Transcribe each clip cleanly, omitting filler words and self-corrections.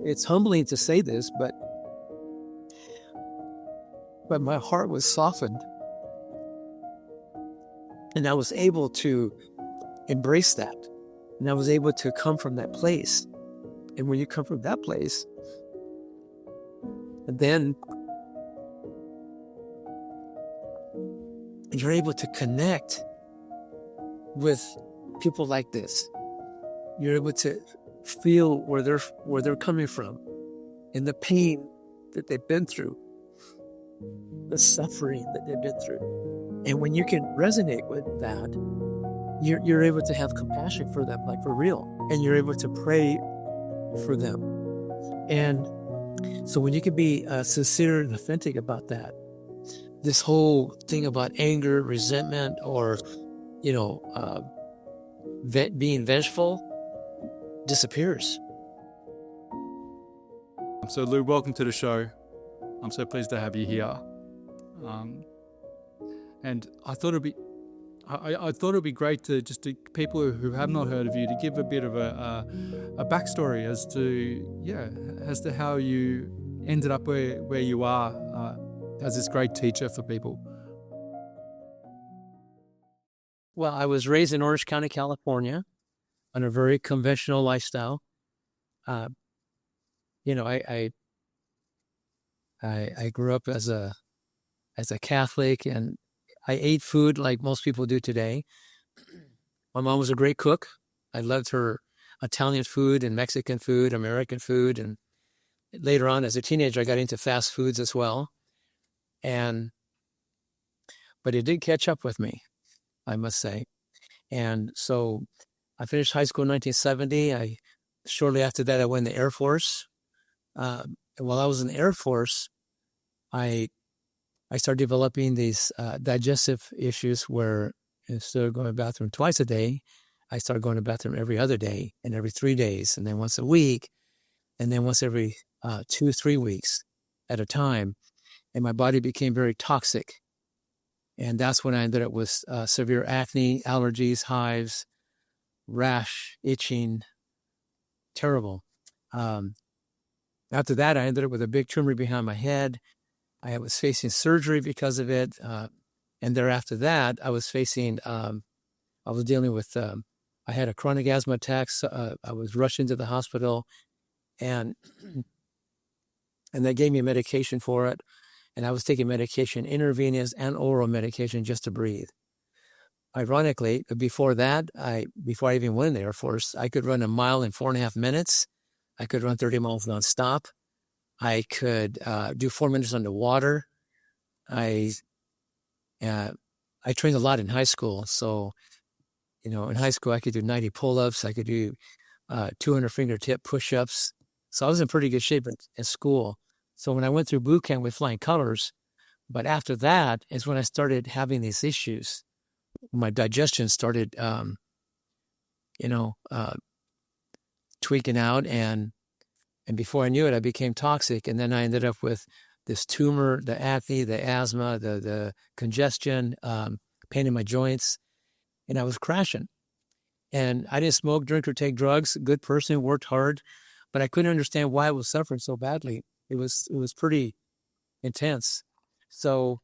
it's humbling to say this, but my heart was softened, and I was able to embrace that, and I was able to come from that place. And when you come from that place, then you're able to connect with people like this. You're able to feel where they're coming from, and the pain that they've been through, the suffering that they've been through. And when you can resonate with that, you're able to have compassion for them, like for real, and you're able to pray for them. And so when you can be sincere and authentic about that, this whole thing about anger, resentment, or being vengeful disappears. So Lou, welcome to the show. I'm so pleased to have you here. And I thought it'd be great to people who have not heard of you, to give a bit of a backstory as to how you ended up where you are as this great teacher for people. Well, I was raised in Orange County, California, on a very conventional lifestyle. I grew up as a Catholic, and I ate food like most people do today. My mom was a great cook. I loved her Italian food and Mexican food, American food, and later on as a teenager, I got into fast foods as well. But it did catch up with me, I must say. And so I finished high school in 1970. Shortly after that, I went in the Air Force. While I was in the Air Force, I started developing these digestive issues where instead of going to the bathroom twice a day, I started going to the bathroom every other day and every 3 days, and then once a week, and then once every 2-3 weeks at a time. And my body became very toxic. And that's when I ended up with severe acne, allergies, hives, rash, itching, terrible. After that, I ended up with a big tumor behind my head. I was facing surgery because of it. And thereafter that, I was dealing with, I had a chronic asthma attack. So, I was rushed into the hospital, and they gave me medication for it. And I was taking medication, intravenous and oral medication, just to breathe. Ironically, before that, before I even went in the Air Force, I could run a mile in 4.5 minutes. I could run 30 miles nonstop. I could do 4 minutes underwater. I trained a lot in high school. So, in high school, I could do 90 pull-ups. I could do 200 fingertip push-ups. So I was in pretty good shape in school. So when I went through boot camp with flying colors, but after that is when I started having these issues. My digestion started, tweaking out, and before I knew it, I became toxic. And then I ended up with this tumor, the acne, the asthma, the congestion, pain in my joints, and I was crashing. And I didn't smoke, drink, or take drugs. Good person, worked hard, but I couldn't understand why I was suffering so badly. It was pretty intense. So,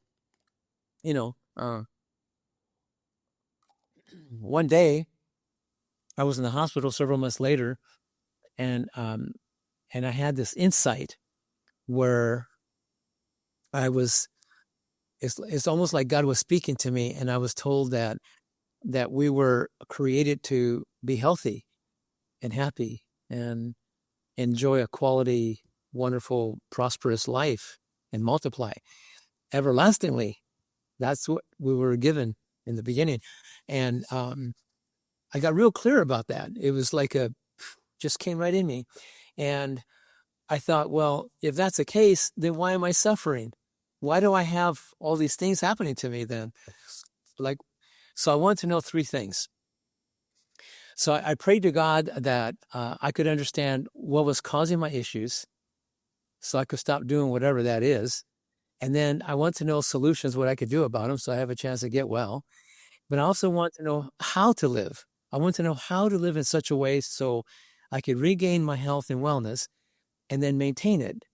one day I was in the hospital several months later, and I had this insight where it's almost like God was speaking to me, and I was told that we were created to be healthy and happy and enjoy a quality, wonderful, prosperous life and multiply everlastingly. That's what we were given in the beginning. And I got real clear about that. It was like just came right in me. And I thought, well, if that's the case, then why am I suffering? Why do I have all these things happening to me then? So I wanted to know 3 things. So I prayed to God that I could understand what was causing my issues, so I could stop doing whatever that is. And then I want to know solutions, what I could do about them, so I have a chance to get well. But I also want to know how to live. I want to know how to live in such a way so I could regain my health and wellness and then maintain it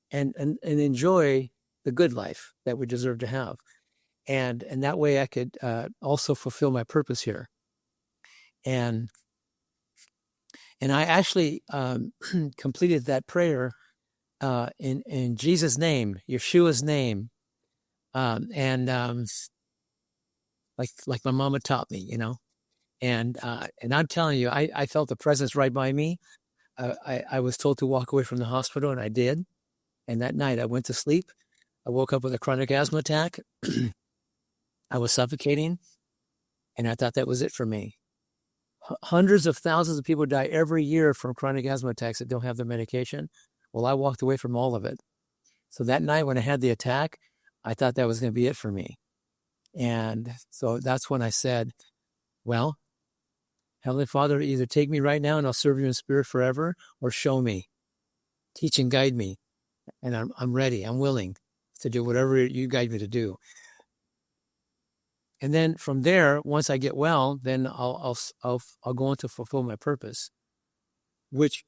and enjoy the good life that we deserve to have. And that way I could also fulfill my purpose here. And I actually completed that prayer in Jesus' name, Yeshua's name, and like my mama taught me, you know. And I'm telling you, I felt the presence right by me. I was told to walk away from the hospital, and I did. And that night, I went to sleep. I woke up with a chronic asthma attack. I was suffocating, and I thought that was it for me. Hundreds of thousands of people die every year from chronic asthma attacks that don't have their medication. Well, I walked away from all of it. So that night when I had the attack, I thought that was going to be it for me. And so that's when I said, well, Heavenly Father, either take me right now and I'll serve you in spirit forever, or show me, teach and guide me. And I'm ready. I'm willing to do whatever you guide me to do. And then from there, once I get well, then I'll go on to fulfill my purpose, which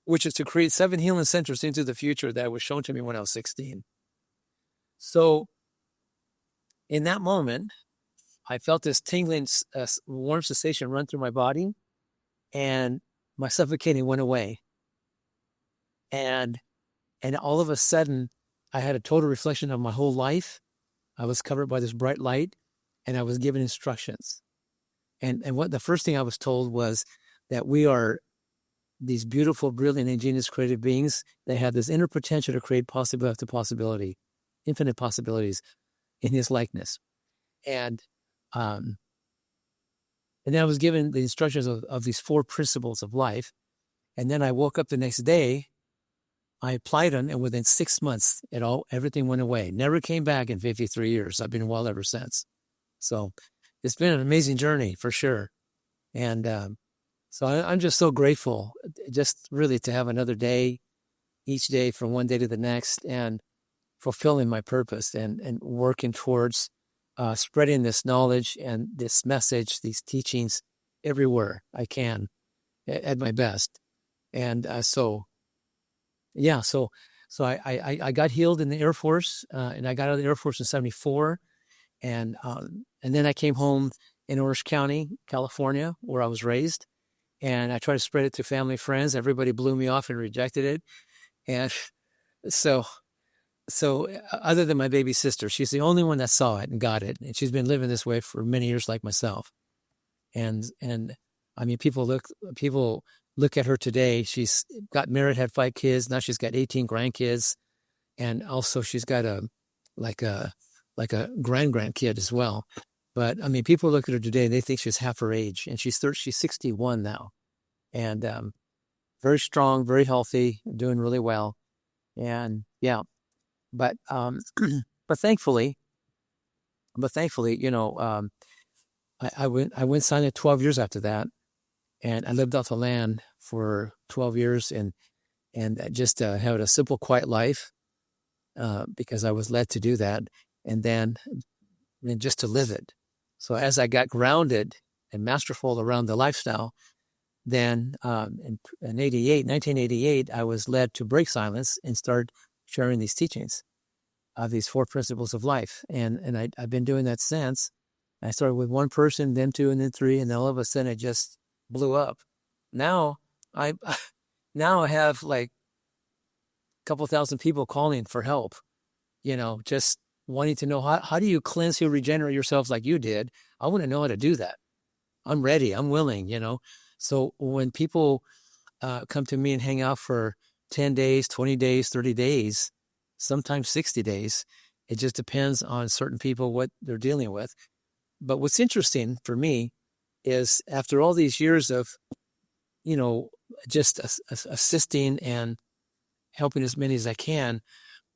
is to create 7 healing centers into the future that was shown to me when I was 16. So in that moment, I felt this tingling, warm sensation run through my body, and my suffocating went away. And all of a sudden, I had a total reflection of my whole life. I was covered by this bright light, and I was given instructions. And what the first thing I was told was that we are these beautiful, brilliant, ingenious, creative beings. They have this inner potential to create possibility after possibility, infinite possibilities in His likeness. And then I was given the instructions of these 4 principles of life. And then I woke up the next day, I applied them, and within 6 months, everything went away. Never came back in 53 years. I've been well ever since. So it's been an amazing journey for sure. And so I'm just so grateful just really to have another day, each day from one day to the next, and fulfilling my purpose and working towards spreading this knowledge and this message, these teachings everywhere I can at my best. And so I got healed in the Air Force, and I got out of the Air Force in 1974. And then I came home in Orange County, California, where I was raised. And I tried to spread it to family, friends. Everybody blew me off and rejected it. And so other than my baby sister, she's the only one that saw it and got it. And she's been living this way for many years like myself. And I mean, people look at her today. She's got married, had 5 kids. Now she's got 18 grandkids. And also she's got a grandkid as well. But I mean, people look at her today and they think she's half her age, and she's 61 now, and very strong, very healthy, doing really well. And yeah, but thankfully, you know, I went signed it 12 years after that, and I lived off the land for 12 years and just had a simple, quiet life because I was led to do that, and then just to live it. So as I got grounded and masterful around the lifestyle, then in 1988, I was led to break silence and start sharing these teachings of these 4 principles of life. And I've been doing that since. I started with 1 person, then 2, and then 3, and then all of a sudden it just blew up. Now I have like a couple thousand people calling for help, you know, just wanting to know how do you cleanse, heal, regenerate yourself like you did. I want to know how to do that. I'm ready. I'm willing, you know. So when people come to me and hang out for 10 days, 20 days, 30 days, sometimes 60 days, it just depends on certain people, what they're dealing with. But what's interesting for me is after all these years of, you know, just assisting and helping as many as I can,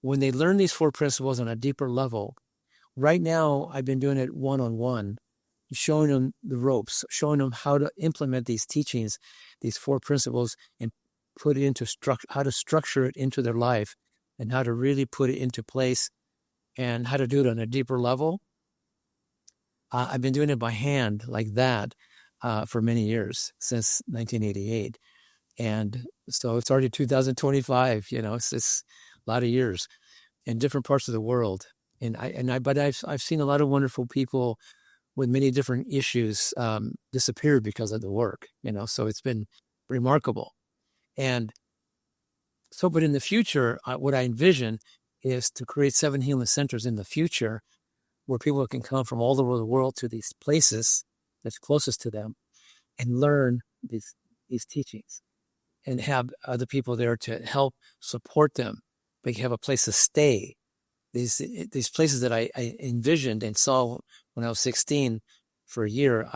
when they learn these 4 principles on a deeper level, right now I've been doing it one-on-one, showing them the ropes, showing them how to implement these teachings, these 4 principles, and put it into how to structure it into their life, and how to really put it into place, and how to do it on a deeper level. I've been doing it by hand like that for many years, since 1988. And so it's already 2025, it's a lot of years in different parts of the world. But I've seen a lot of wonderful people with many different issues disappear because of the work, so it's been remarkable. And so, but in the future, what I envision is to create 7 healing centers in the future where people can come from all over the world to these places that's closest to them and learn these teachings and have other people there to help support them. They have a place to stay. These places that I envisioned and saw when I was 16 for a year,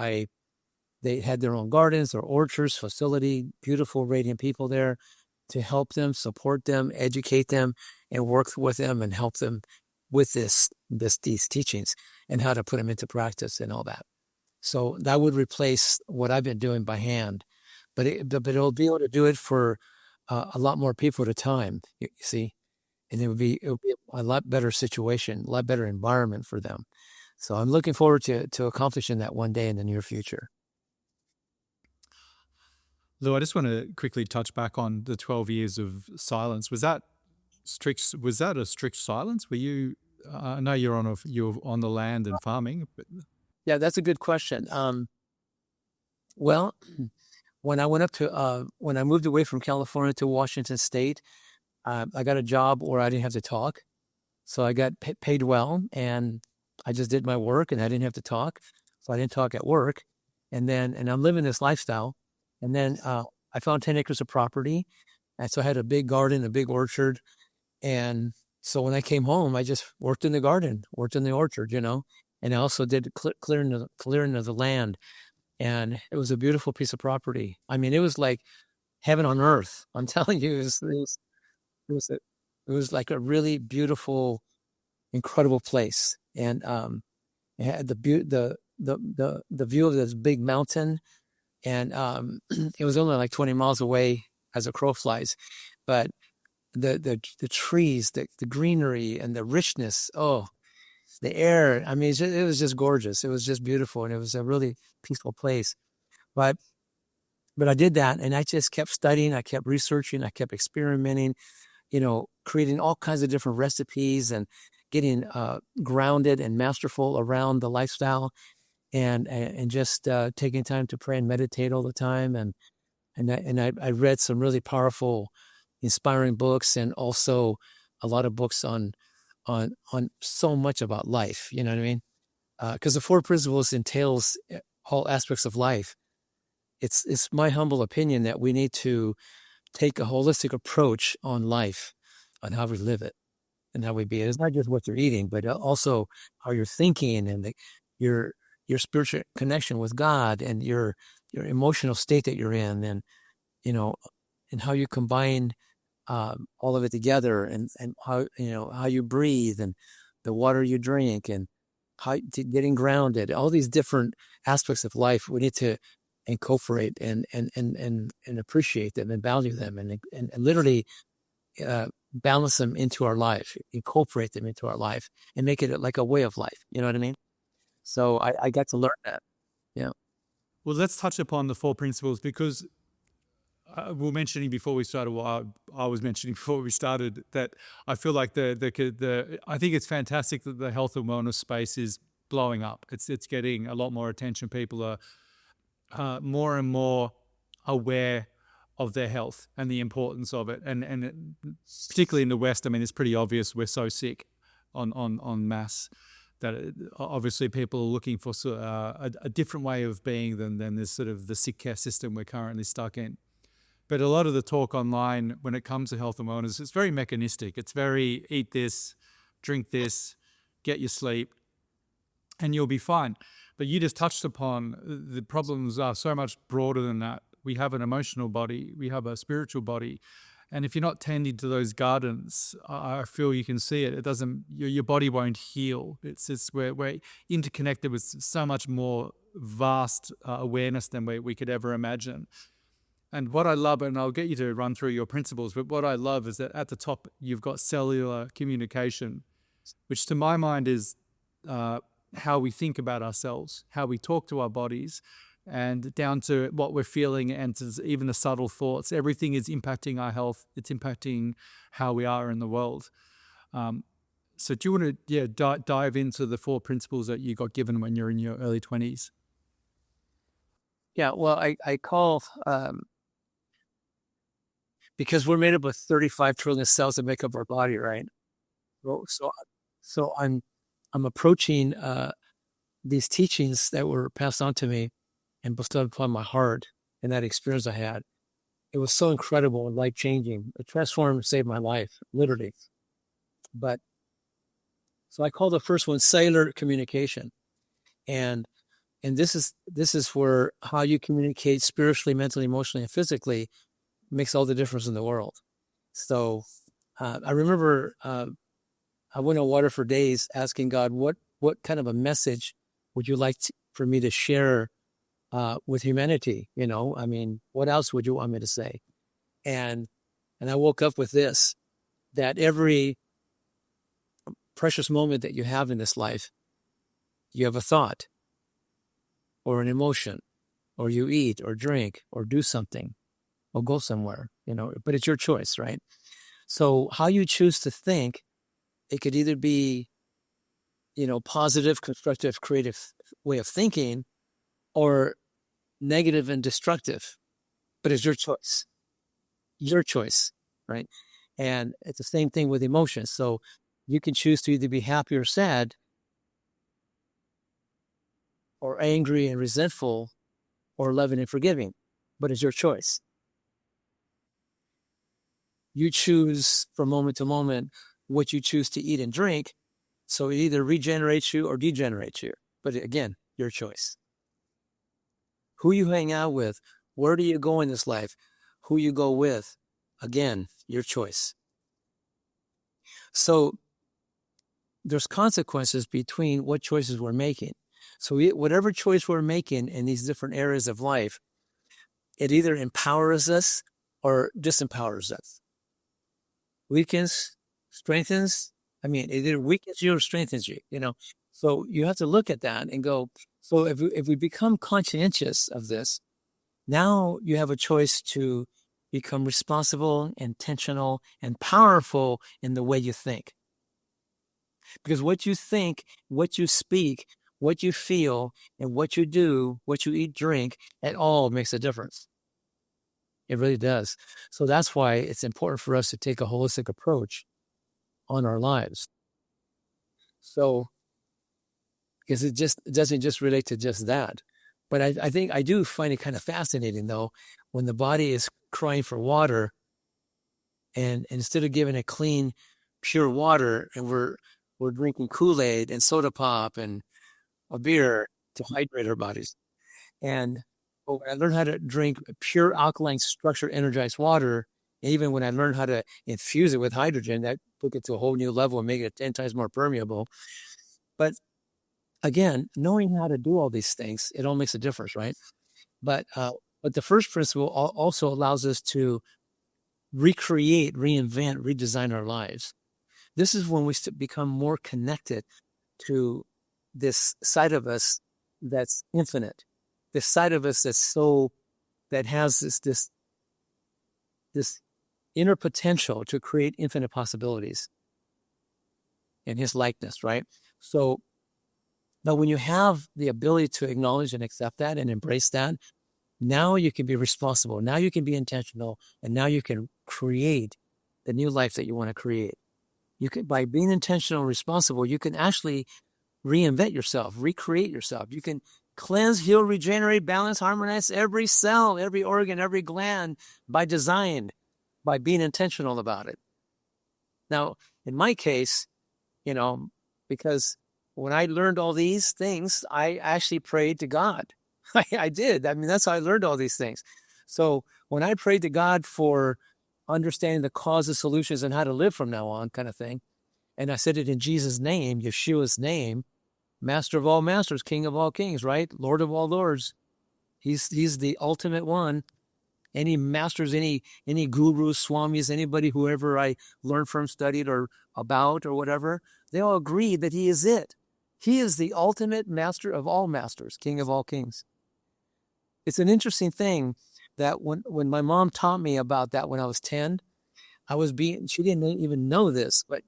they had their own gardens or orchards, facility, beautiful, radiant people there to help them, support them, educate them, and work with them and help them with these teachings and how to put them into practice and all that. So that would replace what I've been doing by hand, but it'll be able to do it for a lot more people at a time. You see, and it would be a lot better situation, a lot better environment for them. So I'm looking forward to accomplishing that one day in the near future. Lou, I just want to quickly touch back on the 12 years of silence. Was that a strict silence? Were you? I know you're on the land and farming, but Yeah, that's a good question. Well, when I went when I moved away from California to Washington State, I got a job where I didn't have to talk. So I got paid well, and I just did my work, and I didn't have to talk. So I didn't talk at work. And I'm living this lifestyle. And then I found 10 acres of property. And so I had a big garden, a big orchard. And so when I came home, I just worked in the garden, worked in the orchard, and I also did clearing of the land. And it was a beautiful piece of property. I mean, it was like heaven on earth. I'm telling you, it was like a really beautiful, incredible place. And it had the view of this big mountain. And it was only like 20 miles away as a crow flies, but the trees, the greenery and the richness, the air. I mean, it was just gorgeous. It was just beautiful, and it was a really peaceful place. But I did that, and I just kept studying. I kept researching. I kept experimenting. Creating all kinds of different recipes and getting grounded and masterful around the lifestyle, and just taking time to pray and meditate all the time. And I read some really powerful, inspiring books, and also a lot of books on so much about life. You know what I mean? Because the 4 principles entails all aspects of life. It's my humble opinion that we need to take a holistic approach on life, on how we live it and how we be it. It's not just what you're eating, but also how you're thinking and your spiritual connection with God and your emotional state that you're in, and and how you combine all of it together, and how how you breathe, and the water you drink, and how getting grounded. All these different aspects of life we need to incorporate and appreciate them and value them, and literally balance them into our life, incorporate them into our life, and make it like a way of life. You know what I mean? So I got to learn that. Yeah. well, let's touch upon the 4 principles because we were mentioning before we started. Well, I was mentioning before we started that I feel like I think it's fantastic that the health and wellness space is blowing up. It's getting a lot more attention. People are more and more aware of their health and the importance of it, and particularly in the West. I mean, it's pretty obvious we're so sick on mass that obviously people are looking for a different way of being than this sort of the sick care system we're currently stuck in. But a lot of the talk online when it comes to health and wellness, it's very mechanistic. It's very eat this, drink this, get your sleep, and you'll be fine. But you just touched upon the problems are so much broader than that. We have an emotional body, we have a spiritual body. And if you're not tending to those gardens, I feel you can see it. It doesn't, your body won't heal. We're interconnected with so much more vast awareness than we could ever imagine. And what I love, and I'll get you to run through your principles, but what I love is that at the top, you've got cellular communication, which to my mind is how we think about ourselves, how we talk to our bodies, and down to what we're feeling and to even the subtle thoughts. Everything is impacting our health. It's impacting how we are in the world. So do you want to dive into the 4 principles that you got given when you're in your early 20s? Yeah, well, I call, because we're made up of 35 trillion cells that make up our body, right? So I'm approaching these teachings that were passed on to me and bestowed upon my heart, and that experience I had. It was so incredible and life-changing. It transformed, saved my life, literally. But so I call the first one cellular communication, and this is where how you communicate spiritually, mentally, emotionally, and physically makes all the difference in the world. So I remember I went on water for days asking God, what kind of a message would you like for me to share with humanity? You know, I mean, what else would you want me to say? And I woke up with this, that every precious moment that you have in this life, you have a thought or an emotion, or you eat or drink or do something or go somewhere, you know, but it's your choice, right? So how you choose to think, it could either be, you know, positive, constructive, creative way of thinking, or negative and destructive, but it's your choice, right? And it's the same thing with emotions. So you can choose to either be happy or sad, or angry and resentful, or loving and forgiving, but it's your choice. You choose from moment to moment what you choose to eat and drink. So it either regenerates you or degenerates you. But again, your choice. Who you hang out with, where do you go in this life, who you go with, again, your choice. So there's consequences between what choices we're making. So whatever choice we're making in these different areas of life, it either empowers us or disempowers us. Weakens, strengthens. I mean, it either weakens you or strengthens you, you know. So you have to look at that and go, so if we become conscientious of this, now you have a choice to become responsible, intentional, and powerful in the way you think. Because what you think, what you speak, what you feel, and what you do, what you eat, drink, it all makes a difference. It really does. So that's why it's important for us to take a holistic approach on our lives. So, because it doesn't just relate to just that. But I think I do find it kind of fascinating, though, when the body is crying for water, and instead of giving it clean, pure water, and we're drinking Kool-Aid and soda pop and a beer to hydrate our bodies. And when I learned how to drink pure alkaline structure energized water, and even when I learned how to infuse it with hydrogen, that took it to a whole new level and make it 10 times more permeable. But again, knowing how to do all these things, it all makes a difference, right? But the first principle also allows us to recreate, reinvent, redesign our lives. This is when we become more connected to this side of us that's infinite, this side of us that has this inner potential to create infinite possibilities in his likeness, right? So now when you have the ability to acknowledge and accept that and embrace that, now you can be responsible. Now you can be intentional, and now you can create the new life that you want to create. You can, by being intentional and responsible, you can actually reinvent yourself, recreate yourself. You can cleanse, heal, regenerate, balance, harmonize every cell, every organ, every gland by design, by being intentional about it. Now, in my case, you know, because when I learned all these things, I actually prayed to God. I did. I mean, that's how I learned all these things. So when I prayed to God for understanding the causes, solutions, and how to live from now on, kind of thing, and I said it in Jesus' name, Yeshua's name, Master of all masters, King of all kings, right? Lord of all lords. He's the ultimate one. Any masters, any gurus, swamis, anybody, whoever I learned from, studied, or about, or whatever, they all agree that he is it. He is the ultimate master of all masters, King of all kings. it's an interesting thing that when my mom taught me about that when I was 10, she didn't even know this, but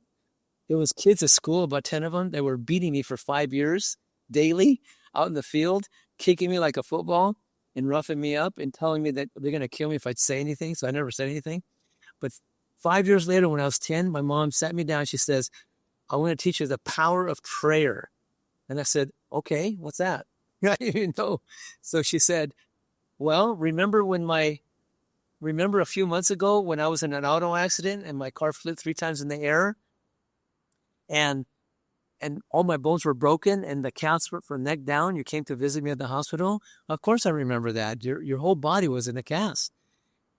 there was kids at school, about 10 of them, that were beating me for 5 years daily out in the field, kicking me like a football and roughing me up and telling me that they're going to kill me if I'd say anything. So I never said anything. But 5 years later, when I was 10, my mom sat me down. She says, I want to teach you the power of prayer. And I said, okay, what's that? I didn't even know. So she said, well, remember a few months ago when I was in an auto accident and my car flipped 3 times in the air and all my bones were broken and the cast from neck down? You came to visit me at the hospital. Of course I remember that. Your whole body was in a cast.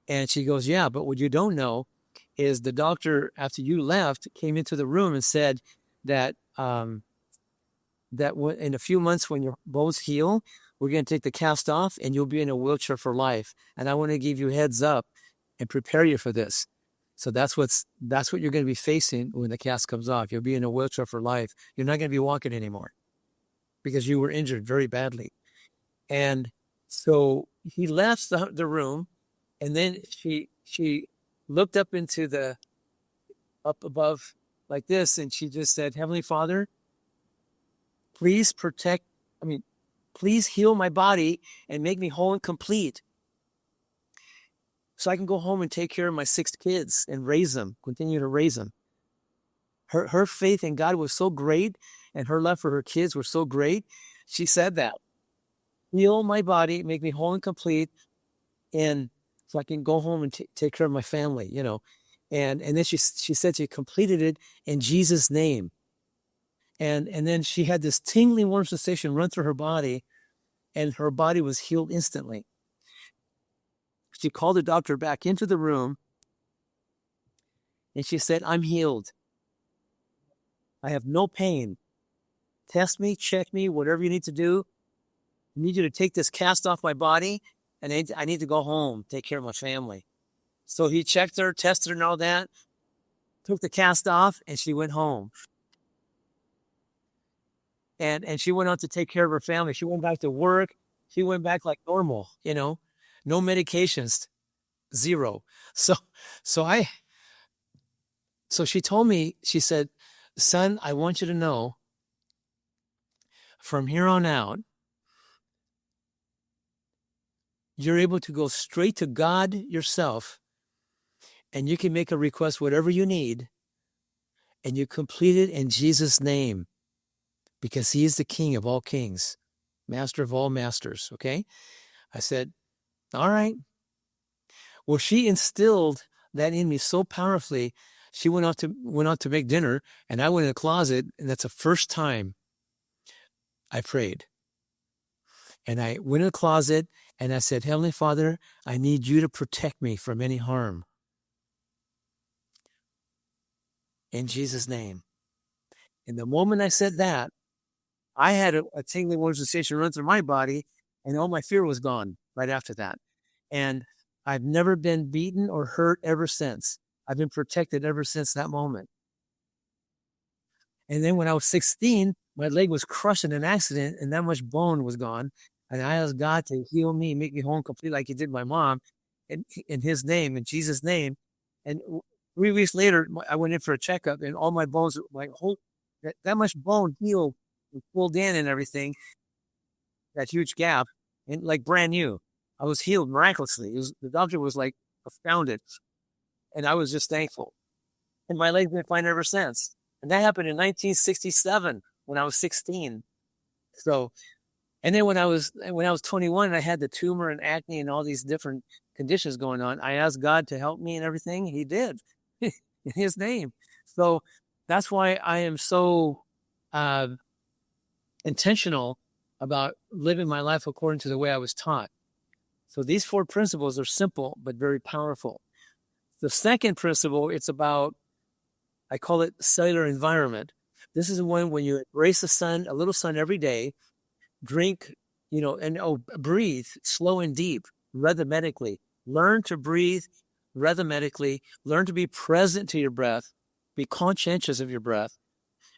And she goes, yeah, but what you don't know is the doctor, after you left, came into the room and said that in a few months when your bones heal, we're going to take the cast off and you'll be in a wheelchair for life. And I want to give you heads up and prepare you for this. So that's what you're going to be facing when the cast comes off. You'll be in a wheelchair for life. You're not going to be walking anymore because you were injured very badly. And so he left the room, and then she looked up above like this, and she just said, Heavenly Father, please heal my body and make me whole and complete, so I can go home and take care of my 6 kids and continue to raise them. Her faith in God was so great, and her love for her kids was so great. She said that, heal my body, make me whole and complete, and so I can go home and take care of my family, And then she said she completed it in Jesus' name. And then she had this tingling warm sensation run through her body, and her body was healed instantly. She called the doctor back into the room, and she said, I'm healed. I have no pain. Test me, check me, whatever you need to do. I need you to take this cast off my body, and I need to go home, take care of my family. So he checked her, tested her and all that, took the cast off, and she went home. And she went on to take care of her family. She went back to work. She went back like normal, no medications, 0. So she told me, she said, son, I want you to know from here on out, you're able to go straight to God yourself, and you can make a request, whatever you need, and you complete it in Jesus' name, because he is the King of all kings, master of all masters. Okay. I said, all right. Well, she instilled that in me so powerfully. She went out to make dinner, and I went in the closet, and that's the first time I prayed. And I went in the closet and I said, Heavenly Father, I need you to protect me from any harm. In Jesus' name. And the moment I said that, I had a tingling warm sensation run through my body, and all my fear was gone right after that. And I've never been beaten or hurt ever since. I've been protected ever since that moment. And then when I was 16, my leg was crushed in an accident, and that much bone was gone. And I asked God to heal me, make me whole and complete like he did my mom, in his name, in Jesus' name. And 3 weeks later, I went in for a checkup, and all my bones, that much bone healed and pulled in and everything, that huge gap, and like brand new. I was healed miraculously. The doctor was like astounded, and I was just thankful. And my leg's been fine ever since. And that happened in 1967 when I was 16. So, and then when I was 21 and I had the tumor and acne and all these different conditions going on, I asked God to help me and everything. He did in his name. So that's why I am so intentional about living my life according to the way I was taught. So these 4 principles are simple, but very powerful. The second principle, it's about, I call it cellular environment. This is when you embrace the sun, a little sun every day, drink, and breathe slow and deep, rhythmically. Learn to breathe rhythmically. Learn to be present to your breath. Be conscientious of your breath,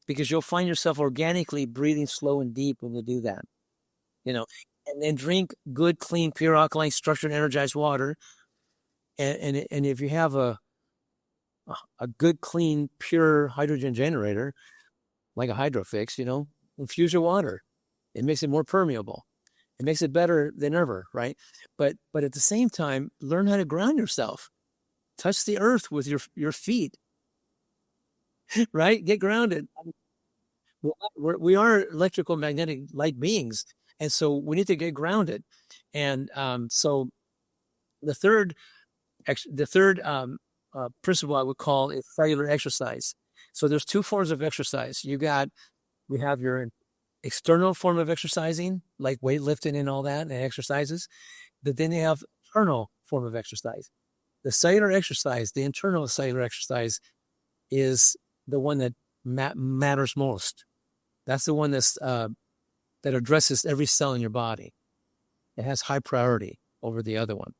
because you'll find yourself organically breathing slow and deep when you do that. and then drink good, clean, pure alkaline, structured, energized water. And if you have a good, clean, pure hydrogen generator, like a hydrofix, infuse your water. It makes it more permeable. It makes it better than ever, right? But at the same time, learn how to ground yourself. Touch the earth with your feet, right? Get grounded. We are electrical magnetic light beings, and so we need to get grounded. And so the third principle I would call is cellular exercise. So there's two forms of exercise. We have your external form of exercising, like weightlifting and all that, and exercises. But then you have internal form of exercise. The cellular exercise, the internal cellular exercise, is the one that matters most. That's the one that addresses every cell in your body. It has high priority over the other one.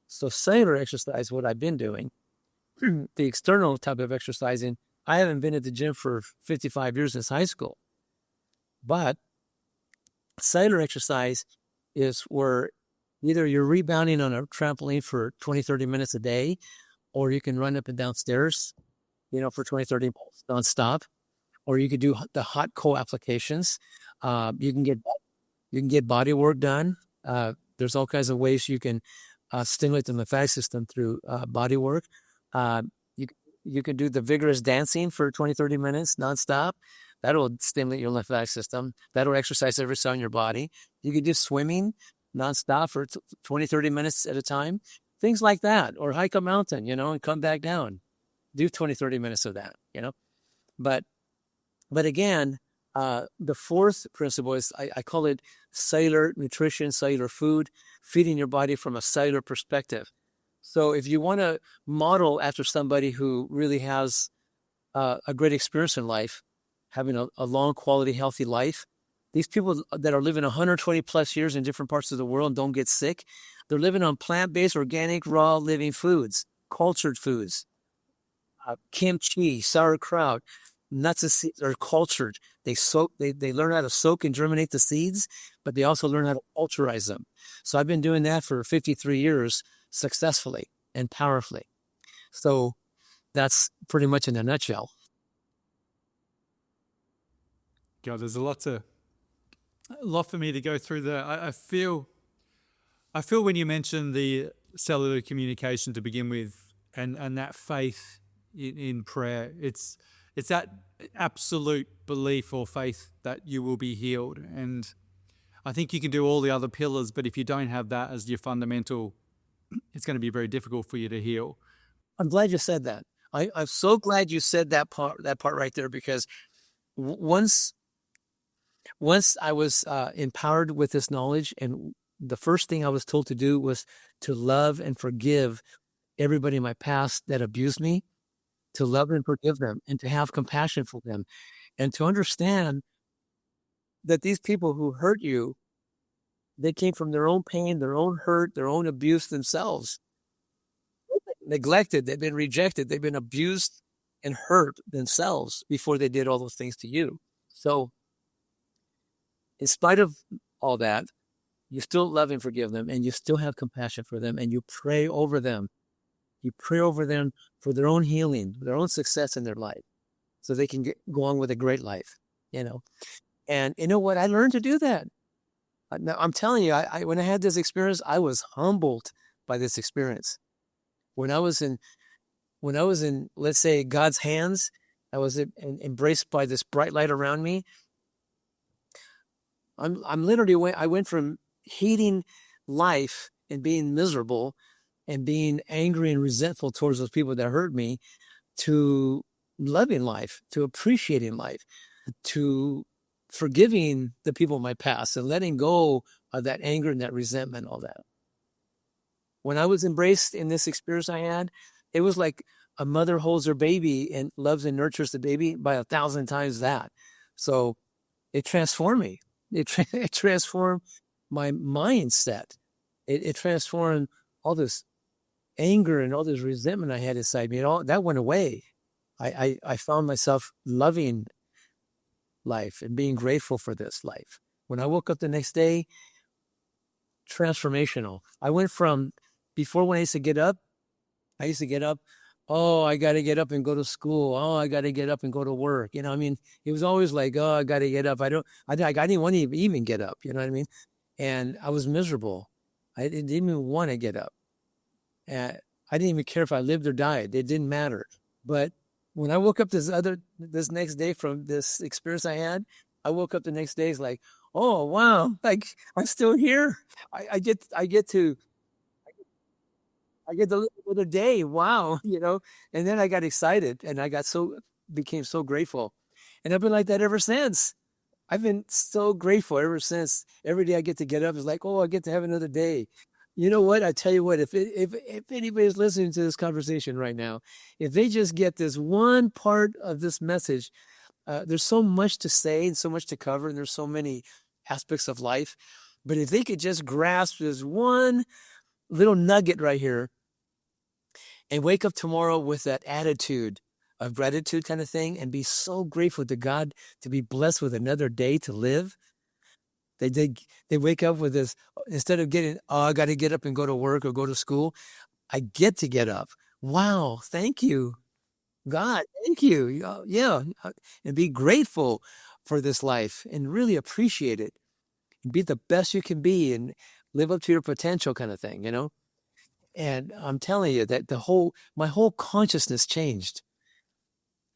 So cellular exercise, what I've been doing, the external type of exercising, I haven't been at the gym for 55 years since high school. But cellular exercise is where either you're rebounding on a trampoline for 20, 30 minutes a day, or you can run up and down stairs, for 20, 30 minutes nonstop, or you could do the hot cold applications. You can get body work done. There's all kinds of ways you can stimulate the lymphatic system through body work. You can do the vigorous dancing for 20, 30 minutes nonstop. That'll stimulate your lymphatic system. That'll exercise every cell in your body. You could do swimming nonstop for 20, 30 minutes at a time. Things like that. Or hike a mountain, and come back down. Do 20, 30 minutes of that, But again, the fourth principle is, I call it cellular nutrition, cellular food, feeding your body from a cellular perspective. So if you want to model after somebody who really has a great experience in life, having a long, quality, healthy life, these people that are living 120 plus years in different parts of the world and don't get sick, they're living on plant-based, organic, raw, living foods, cultured foods, kimchi, sauerkraut, nuts and seeds are cultured. They learn how to soak and germinate the seeds, but they also learn how to culturize them. So I've been doing that for 53 years successfully and powerfully. So that's pretty much in a nutshell. God, there's a lot for me to go through there. I feel when you mention the cellular communication to begin with, and that faith in prayer, it's that absolute belief or faith that you will be healed. And I think you can do all the other pillars, but if you don't have that as your fundamental, it's going to be very difficult for you to heal. I'm glad you said that. I'm so glad you said that part right there, because once I was empowered with this knowledge, and the first thing I was told to do was to love and forgive everybody in my past that abused me, to love and forgive them, and to have compassion for them, and to understand that these people who hurt you, they came from their own pain, their own hurt, their own abuse themselves. Neglected, they've been rejected, they've been abused and hurt themselves before they did all those things to you. So in spite of all that, you still love and forgive them, and you still have compassion for them, and you pray over them. You pray over them for their own healing, their own success in their life, so they can go on with a great life, And you know what? I learned to do that. Now, I'm telling you, when I had this experience, I was humbled by this experience. When I was in, let's say, God's hands, I was embraced by this bright light around me. I'm literally, I went from hating life and being miserable and being angry and resentful towards those people that hurt me, to loving life, to appreciating life, to forgiving the people of my past, and letting go of that anger and that resentment, all that. When I was embraced in this experience I had, it was like a mother holds her baby and loves and nurtures the baby by 1,000 times that. So it transformed me. It transformed my mindset. It transformed all this anger and all this resentment I had inside me. All that went away. I found myself loving life and being grateful for this life. When I woke up the next day, transformational. I went from before when I used to get up, oh, I got to get up and go to school. Oh, I got to get up and go to work. I mean, it was always like, oh, I got to get up. I didn't want to even get up. You know what I mean? And I was miserable. I didn't even want to get up. I didn't even care if I lived or died. It didn't matter. But when I woke up this next day from this experience I had, I woke up the next day, it's like, oh, wow, like I'm still here. I get to live another day. Wow. And then I got excited and became so grateful. And I've been like that ever since. I've been so grateful ever since. Every day I get to get up, it's like, oh, I get to have another day. You know what? I tell you what, if anybody's listening to this conversation right now, if they just get this one part of this message, there's so much to say and so much to cover, and there's so many aspects of life. But if they could just grasp this one little nugget right here and wake up tomorrow with that attitude of gratitude kind of thing and be so grateful to God to be blessed with another day to live. They wake up with this, instead of getting, oh, I got to get up and go to work or go to school, I get to get up. Wow, thank you, God, thank you. Yeah, and be grateful for this life and really appreciate it. And be the best you can be and live up to your potential kind of thing, And I'm telling you that my whole consciousness changed.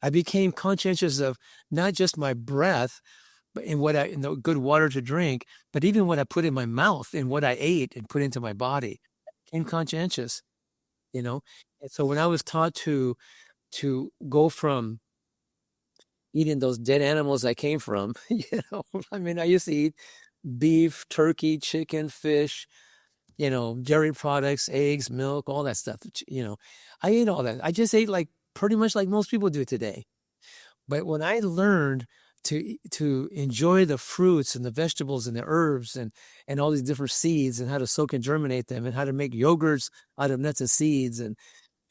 I became conscientious of not just my breath, but in the good water to drink, but even what I put in my mouth and what I ate and put into my body. I became conscientious, And so when I was taught to go from eating those dead animals I came from, I mean, I used to eat beef, turkey, chicken, fish, dairy products, eggs, milk, all that stuff. I ate all that. I just ate pretty much like most people do today. But when I learned to enjoy the fruits and the vegetables and the herbs and all these different seeds and how to soak and germinate them and how to make yogurts out of nuts and seeds and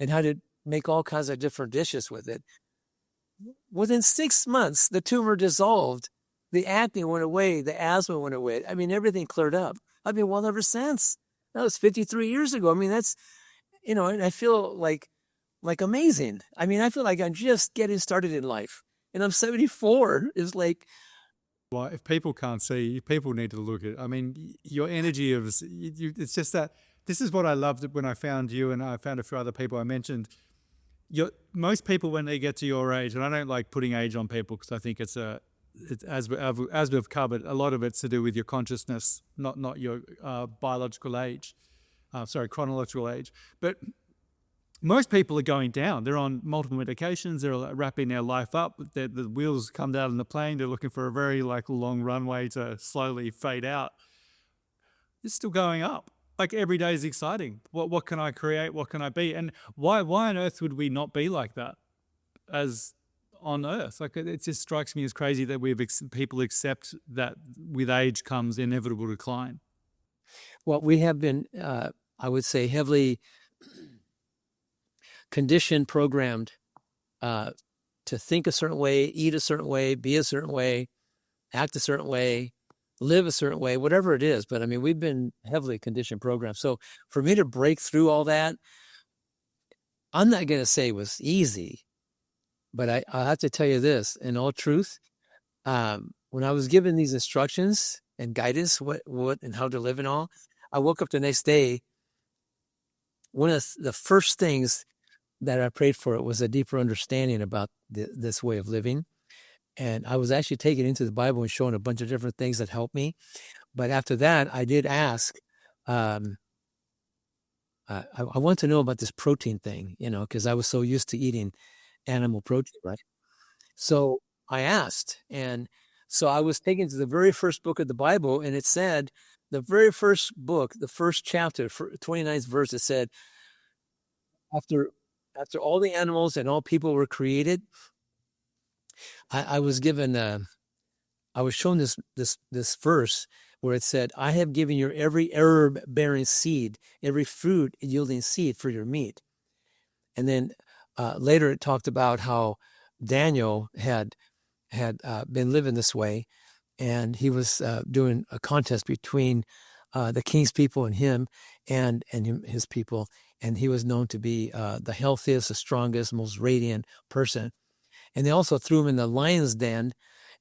how to make all kinds of different dishes with it, within 6 months, the tumor dissolved. The acne went away. The asthma went away. I mean, everything cleared up. I've been well ever since. That was 53 years ago. I mean, that's, and I feel like amazing. I mean, I feel like I'm just getting started in life. And I'm 74. It's like, well, if people can't see, people need to look at it. I mean, your energy it's just that, this is what I loved when I found you and I found a few other people I mentioned. Most people, when they get to your age, and I don't like putting age on people because I think it's as we've covered, a lot of it's to do with your consciousness, not your biological age, chronological age. But most people are going down. They're on multiple medications. They're wrapping their life up. The wheels come down in the plane. They're looking for a very long runway to slowly fade out. It's still going up. Like every day is exciting. What can I create? What can I be? And why on earth would we not be like that as on earth? Like it just strikes me as crazy that people accept that with age comes inevitable decline. Well, we have been, I would say, heavily conditioned, programmed to think a certain way, eat a certain way, be a certain way, act a certain way, live a certain way, whatever it is. But I mean, we've been heavily conditioned, programmed. So for me to break through all that, I'm not going to say it was easy, but I'll have to tell you this, in all truth, when I was given these instructions and guidance, what and how to live and all, I woke up the next day. One of the first things that I prayed for it was a deeper understanding about this way of living. And I was actually taken into the Bible and shown a bunch of different things that helped me. But after that, I did ask, I want to know about this protein thing, because I was so used to eating animal protein, right? So I asked, and so I was taken to the very first book of the Bible, and it said, the very first book, the first chapter, 29th verse, it said, after all the animals and all people were created, I was given, I was shown this verse where it said, I have given you every herb bearing seed, every fruit yielding seed for your meat. And then later it talked about how Daniel had been living this way, and he was doing a contest between the king's people and him and his people. And he was known to be the healthiest, the strongest, most radiant person. And they also threw him in the lion's den,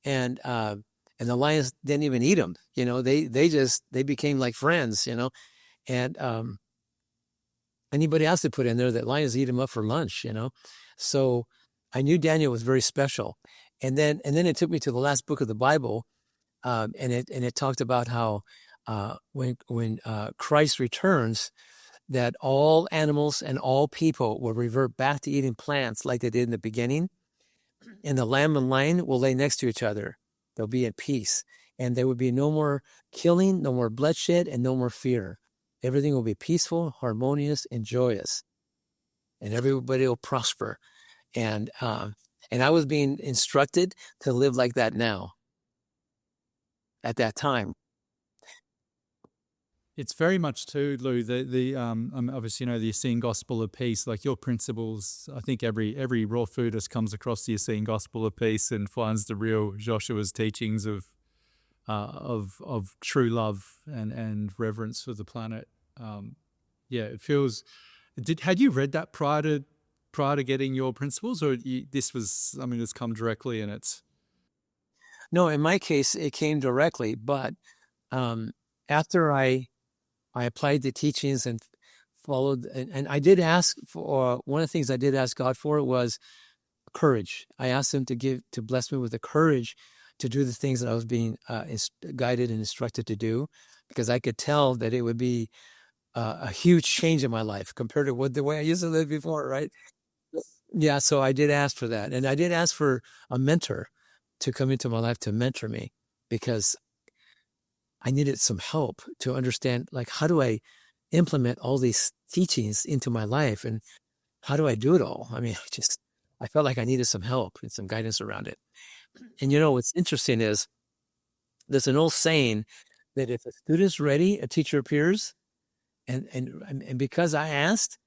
and the lions didn't even eat him. They became like friends. And anybody else they put in there, that lions eat him up for lunch. So I knew Daniel was very special. And then it took me to the last book of the Bible, and it talked about how when Christ returns, that all animals and all people will revert back to eating plants like they did in the beginning. And the lamb and lion will lay next to each other. They'll be at peace. And there will be no more killing, no more bloodshed, and no more fear. Everything will be peaceful, harmonious, and joyous. And everybody will prosper. And I was being instructed to live like that now, at that time. It's very much too, Lou, the obviously, the Essene Gospel of Peace, like your principles. I think every raw foodist comes across the Essene Gospel of Peace and finds the real Joshua's teachings of true love and reverence for the planet. It feels. Had you read that prior to getting your principles, or this was something that's come directly and it's? No, in my case, it came directly, but after I applied the teachings and followed, and I did ask for, one of the things I did ask God for was courage. I asked him to bless me with the courage to do the things that I was being guided and instructed to do, because I could tell that it would be a huge change in my life compared to the way I used to live before, right? Yeah, so I did ask for that. And I did ask for a mentor to come into my life to mentor me, because I needed some help to understand, like, how do I implement all these teachings into my life, and how do I do it all? I mean, I felt like I needed some help and some guidance around it. And what's interesting is there's an old saying that if a student's ready, a teacher appears. And because I asked,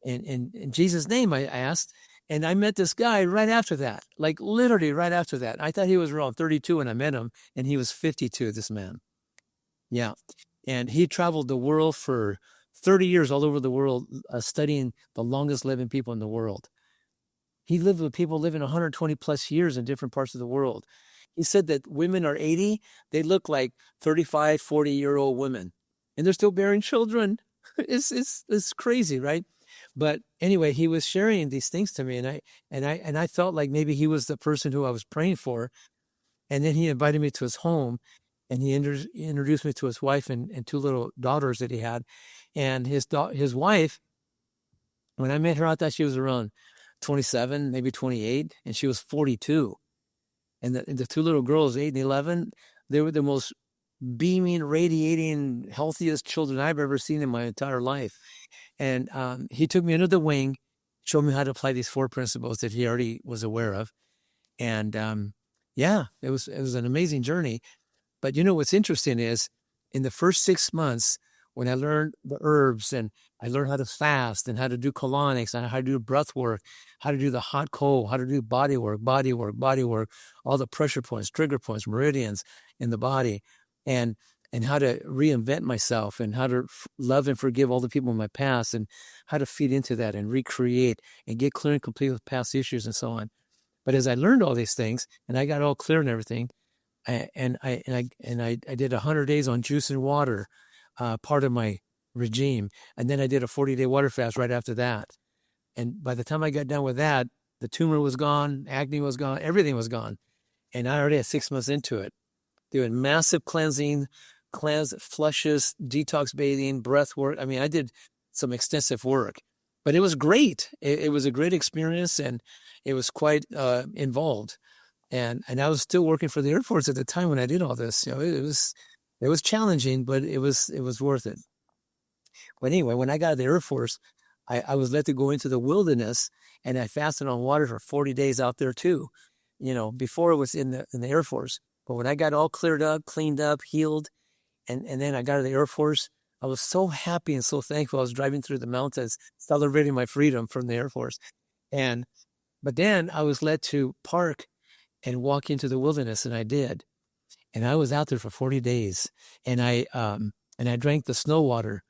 and in Jesus' name I asked, and I met this guy right after that, like literally right after that. I thought he was around 32 when I met him, and he was 52, this man. Yeah. And he traveled the world for 30 years all over the world, studying the longest living people in the world. He lived with people living 120 plus years in different parts of the world. He said that women are 80, they look like 35, 40-year-old women, and they're still bearing children. It's crazy, right? But anyway, he was sharing these things to me, and I felt like maybe he was the person who I was praying for. And then he invited me to his home, and he introduced me to his wife and two little daughters that he had. And his wife, when I met her, I thought she was around 27, maybe 28, and she was 42. And the two little girls, 8 and 11, they were the most beaming, radiating, healthiest children I've ever seen in my entire life. And he took me under the wing, showed me how to apply these 4 principles that he already was aware of. And it was an amazing journey. But what's interesting is, in the first 6 months, when I learned the herbs, and I learned how to fast and how to do colonics and how to do breath work, how to do the hot cold, how to do body work, all the pressure points, trigger points, meridians in the body, and how to reinvent myself, and how to love and forgive all the people in my past, and how to feed into that and recreate and get clear and complete with past issues and so on. But as I learned all these things and I got all clear and everything, I did 100 days on juice and water, part of my regime. And then I did a 40-day water fast right after that. And by the time I got done with that, the tumor was gone, acne was gone, everything was gone. And I already had 6 months into it, doing massive cleansing, flushes, detox bathing, breath work. I mean, I did some extensive work, but it was great. It was a great experience, and it was quite involved. And I was still working for the Air Force at the time when I did all this. It was challenging, but it was worth it. But anyway, when I got out of the Air Force, I was let to go into the wilderness, and I fasted on water for 40 days out there too. Before it was in the Air Force. But when I got all cleared up, cleaned up, healed, and then I got out of the Air Force, I was so happy and so thankful. I was driving through the mountains, celebrating my freedom from the Air Force. But then I was led to park and walk into the wilderness, and I did. And I was out there for 40 days, and I and I drank the snow water,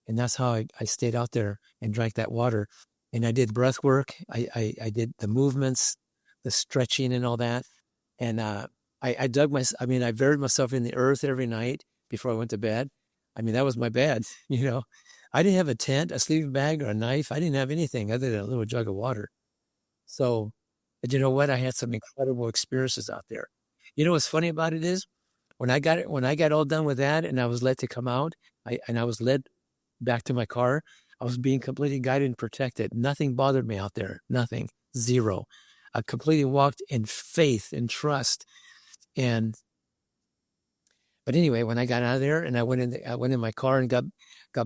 and that's how I stayed out there and drank that water. And I did breath work. I did the movements, the stretching, and all that. And I I buried myself in the earth every night before I went to bed. I mean, that was my bed. I didn't have a tent, a sleeping bag, or a knife. I didn't have anything other than a little jug of water. So, but you know what? I had some incredible experiences out there. You know what's funny about it is when I got all done with that and I was led to come out, I was led back to my car. I was being completely guided and protected. Nothing bothered me out there. Nothing. Zero. I completely walked in faith and trust. But anyway, when I got out of there and I went in my car and got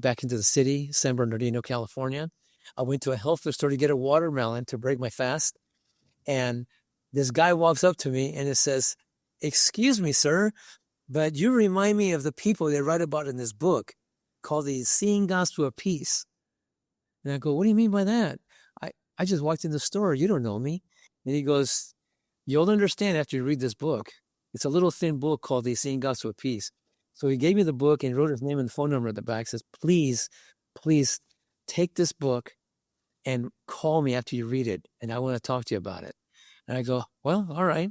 back into the city, San Bernardino, California. I went to a health food store to get a watermelon to break my fast. And this guy walks up to me and it says, "Excuse me, sir, but you remind me of the people they write about in this book called the Seeing Gospel of Peace." And I go, "What do you mean by that? I just walked in the store. You don't know me." And he goes, "You'll understand after you read this book. It's a little thin book called the Seeing Gospel of Peace." So he gave me the book and wrote his name and phone number at the back. Says, "Please, please take this book and call me after you read it. And I want to talk to you about it." And I go, "Well, all right."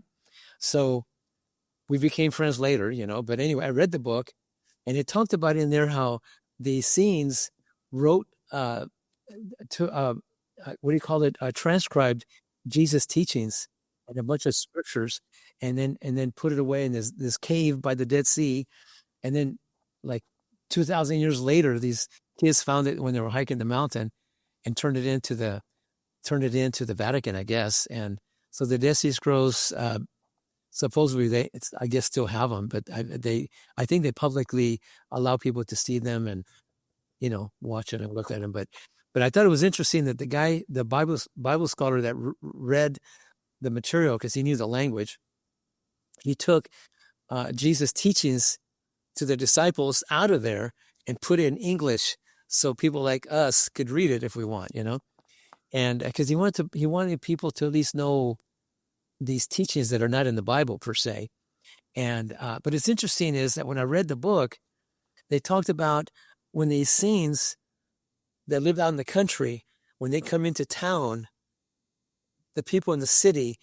So we became friends later, but anyway, I read the book and it talked about in there how the Essenes wrote transcribed Jesus' teachings and a bunch of scriptures, and then put it away in this cave by the Dead Sea, and then like 2,000 years later, these kids found it when they were hiking the mountain, and turned it into the Vatican, I guess. And so the Dead Sea Scrolls, supposedly I guess still have them, but I think they publicly allow people to see them and watch it and look at them. But I thought it was interesting that the Bible scholar that read the material, because he knew the language, he took Jesus' teachings to the disciples out of there and put it in English so people like us could read it if we want, and because he wanted people to at least know these teachings that are not in the Bible per se. And but it's interesting is that when I read the book, they talked about when the Essenes that lived out in the country, when they come into town, the people in the city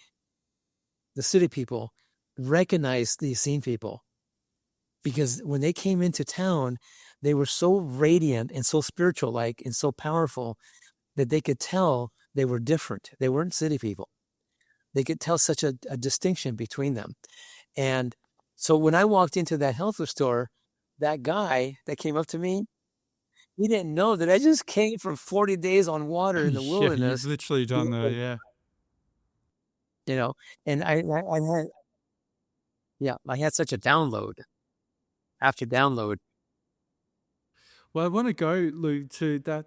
people recognize the Essene people, because when they came into town, they were so radiant and so spiritual like and so powerful that they could tell they were different. They weren't city people. They could tell such a distinction between them. And so when I walked into that health food store, that guy that came up to me, he didn't know that I just came from 40 days on water in the Yeah, wilderness. you've literally done that, yeah. And I had such a download after download. Well, I want to go, Lou, to that.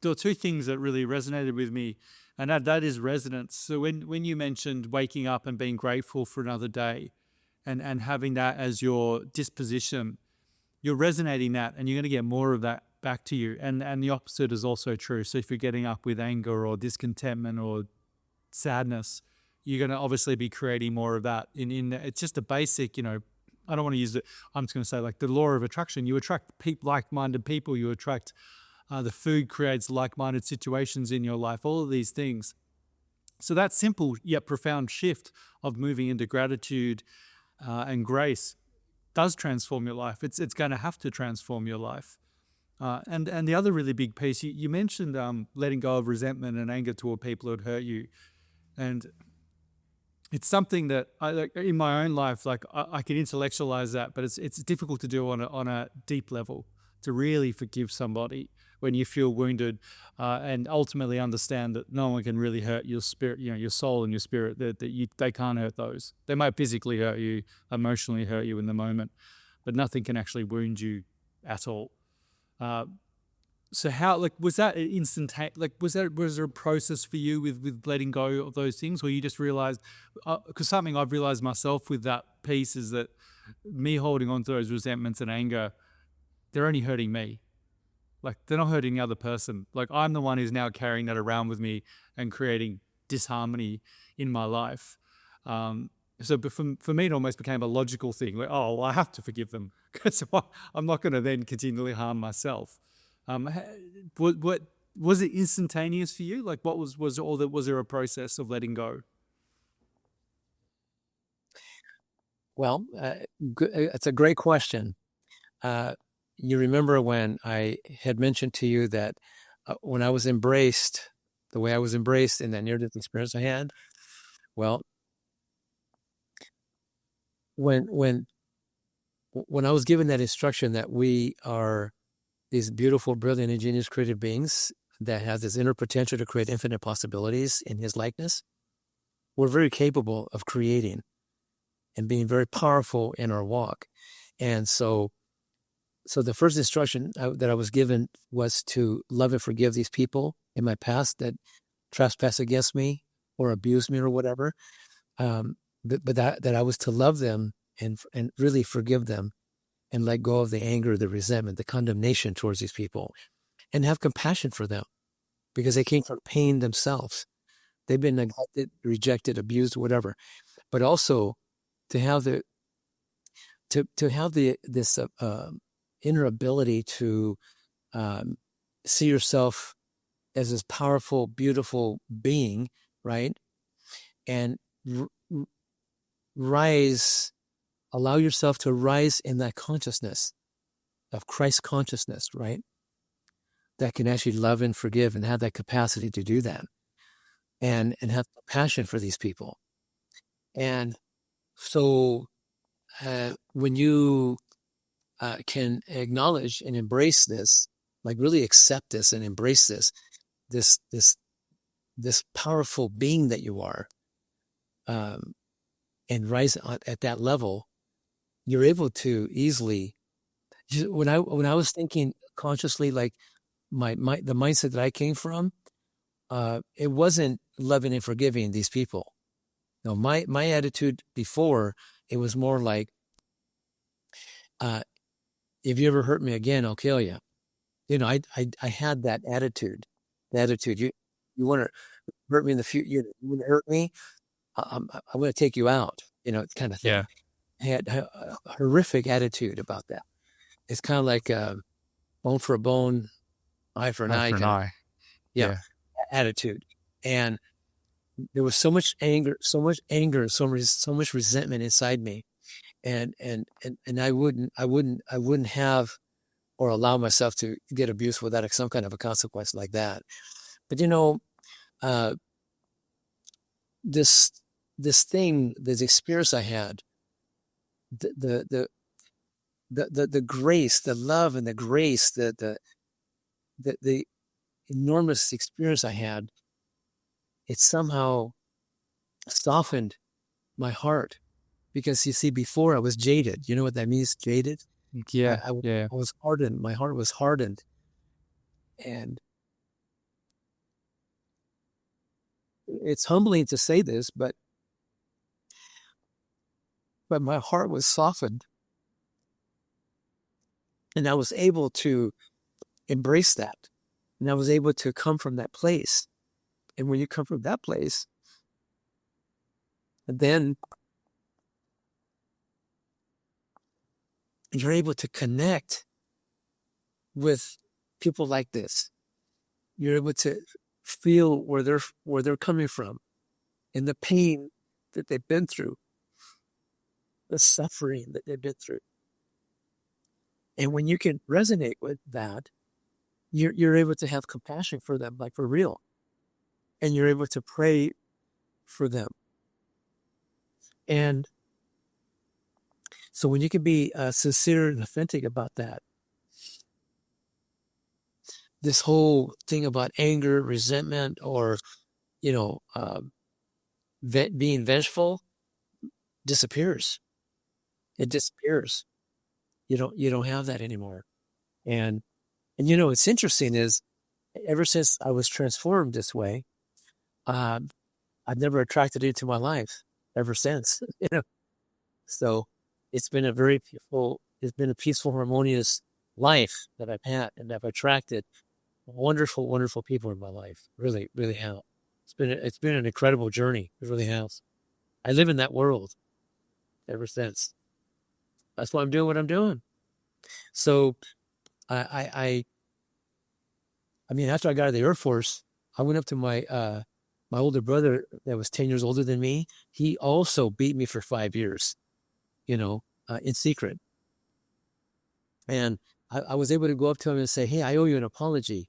There were two things that really resonated with me, and that is resonance. So when you mentioned waking up and being grateful for another day and having that as your disposition, you're resonating that and you're going to get more of that back to you. And the opposite is also true. So if you're getting up with anger or discontentment or sadness, you're going to obviously be creating more of that. It's just a basic, I don't want to use it. I'm just going to say like the law of attraction. You attract like-minded people. You attract the food creates like-minded situations in your life. All of these things. So that simple yet profound shift of moving into gratitude and grace does transform your life. It's going to have to transform your life. And the other really big piece, you mentioned letting go of resentment and anger toward people who hurt you. And it's something that in my own life, I can intellectualize that, but it's difficult to do on a deep level, to really forgive somebody when you feel wounded, and ultimately understand that no one can really hurt your spirit, your soul and your spirit. They can't hurt those. They might physically hurt you, emotionally hurt you in the moment, but nothing can actually wound you at all. So how was that instantaneous? Was there a process for you with letting go of those things, or you just realized? Because something I've realized myself with that piece is that me holding on to those resentments and anger, they're only hurting me. Like they're not hurting the other person. Like I'm the one who's now carrying that around with me and creating disharmony in my life. So, but for me, it almost became a logical thing. Like, oh, well, I have to forgive them because I'm not going to then continually harm myself. What was it instantaneous for you? Like, what was all that? Was there a process of letting go? Well, it's a great question. You remember when I had mentioned to you that when I was embraced, the way I was embraced in that near-death experience I had? Well, when I was given that instruction that we are these beautiful, brilliant, ingenious, creative beings that has this inner potential to create infinite possibilities in his likeness, we're very capable of creating and being very powerful in our walk. And so the first instruction that I was given was to love and forgive these people in my past that trespass against me or abused me or whatever. But that I was to love them and really forgive them and let go of the anger, the resentment, the condemnation towards these people, and have compassion for them because they came from pain themselves. They've been neglected, rejected, abused, whatever. But also to have this inner ability to see yourself as this powerful, beautiful being, right? And rise, allow yourself to rise in that consciousness of Christ consciousness, right? That can actually love and forgive and have that capacity to do that and have compassion for these people. And so when you can acknowledge and embrace this, like really accept this and embrace this powerful being that you are, and rise at that level, you're able to easily. When I was thinking consciously, like the mindset that I came from, it wasn't loving and forgiving these people. No, my attitude before, it was more like, if you ever hurt me again, I'll kill you. You know, I had that attitude. The attitude, you want to hurt me in the future, you want to hurt me, I'm going to take you out, kind of thing. Yeah. I had a horrific attitude about that. It's kind of like bone for a bone, eye for an Eye eye for an kind of, eye. yeah, Yeah. attitude. And there was so much anger, so much resentment inside me. And I wouldn't have or allow myself to get abused without some kind of a consequence like that. But this experience I had, the grace, the love and the grace, the enormous experience I had, it somehow softened my heart. Because you see, before I was jaded. You know what that means, jaded? Yeah. I Yeah. was hardened. My heart was hardened. And it's humbling to say this, but my heart was softened. And I was able to embrace that. And I was able to come from that place. And when you come from that place, then you're able to connect with people like this. You're able to feel where they're coming from and the pain that they've been through, the suffering that they've been through. And when you can resonate with that, you're able to have compassion for them, like for real. And you're able to pray for them. And so when you can be sincere and authentic about that, this whole thing about anger, resentment, or, being vengeful disappears. It disappears. You don't have that anymore. And what's interesting is, ever since I was transformed this way, I've never attracted it into my life ever since. So it's been it's been a peaceful, harmonious life that I've had, and I've attracted wonderful, wonderful people in my life. Really, really have. It's been an incredible journey. It really has. I live in that world. ever since. That's why I'm doing what I'm doing. So I mean, after I got out of the Air Force, I went up to my older brother that was 10 years older than me. He also beat me for 5 years, in secret. And I was able to go up to him and say, "Hey, I owe you an apology."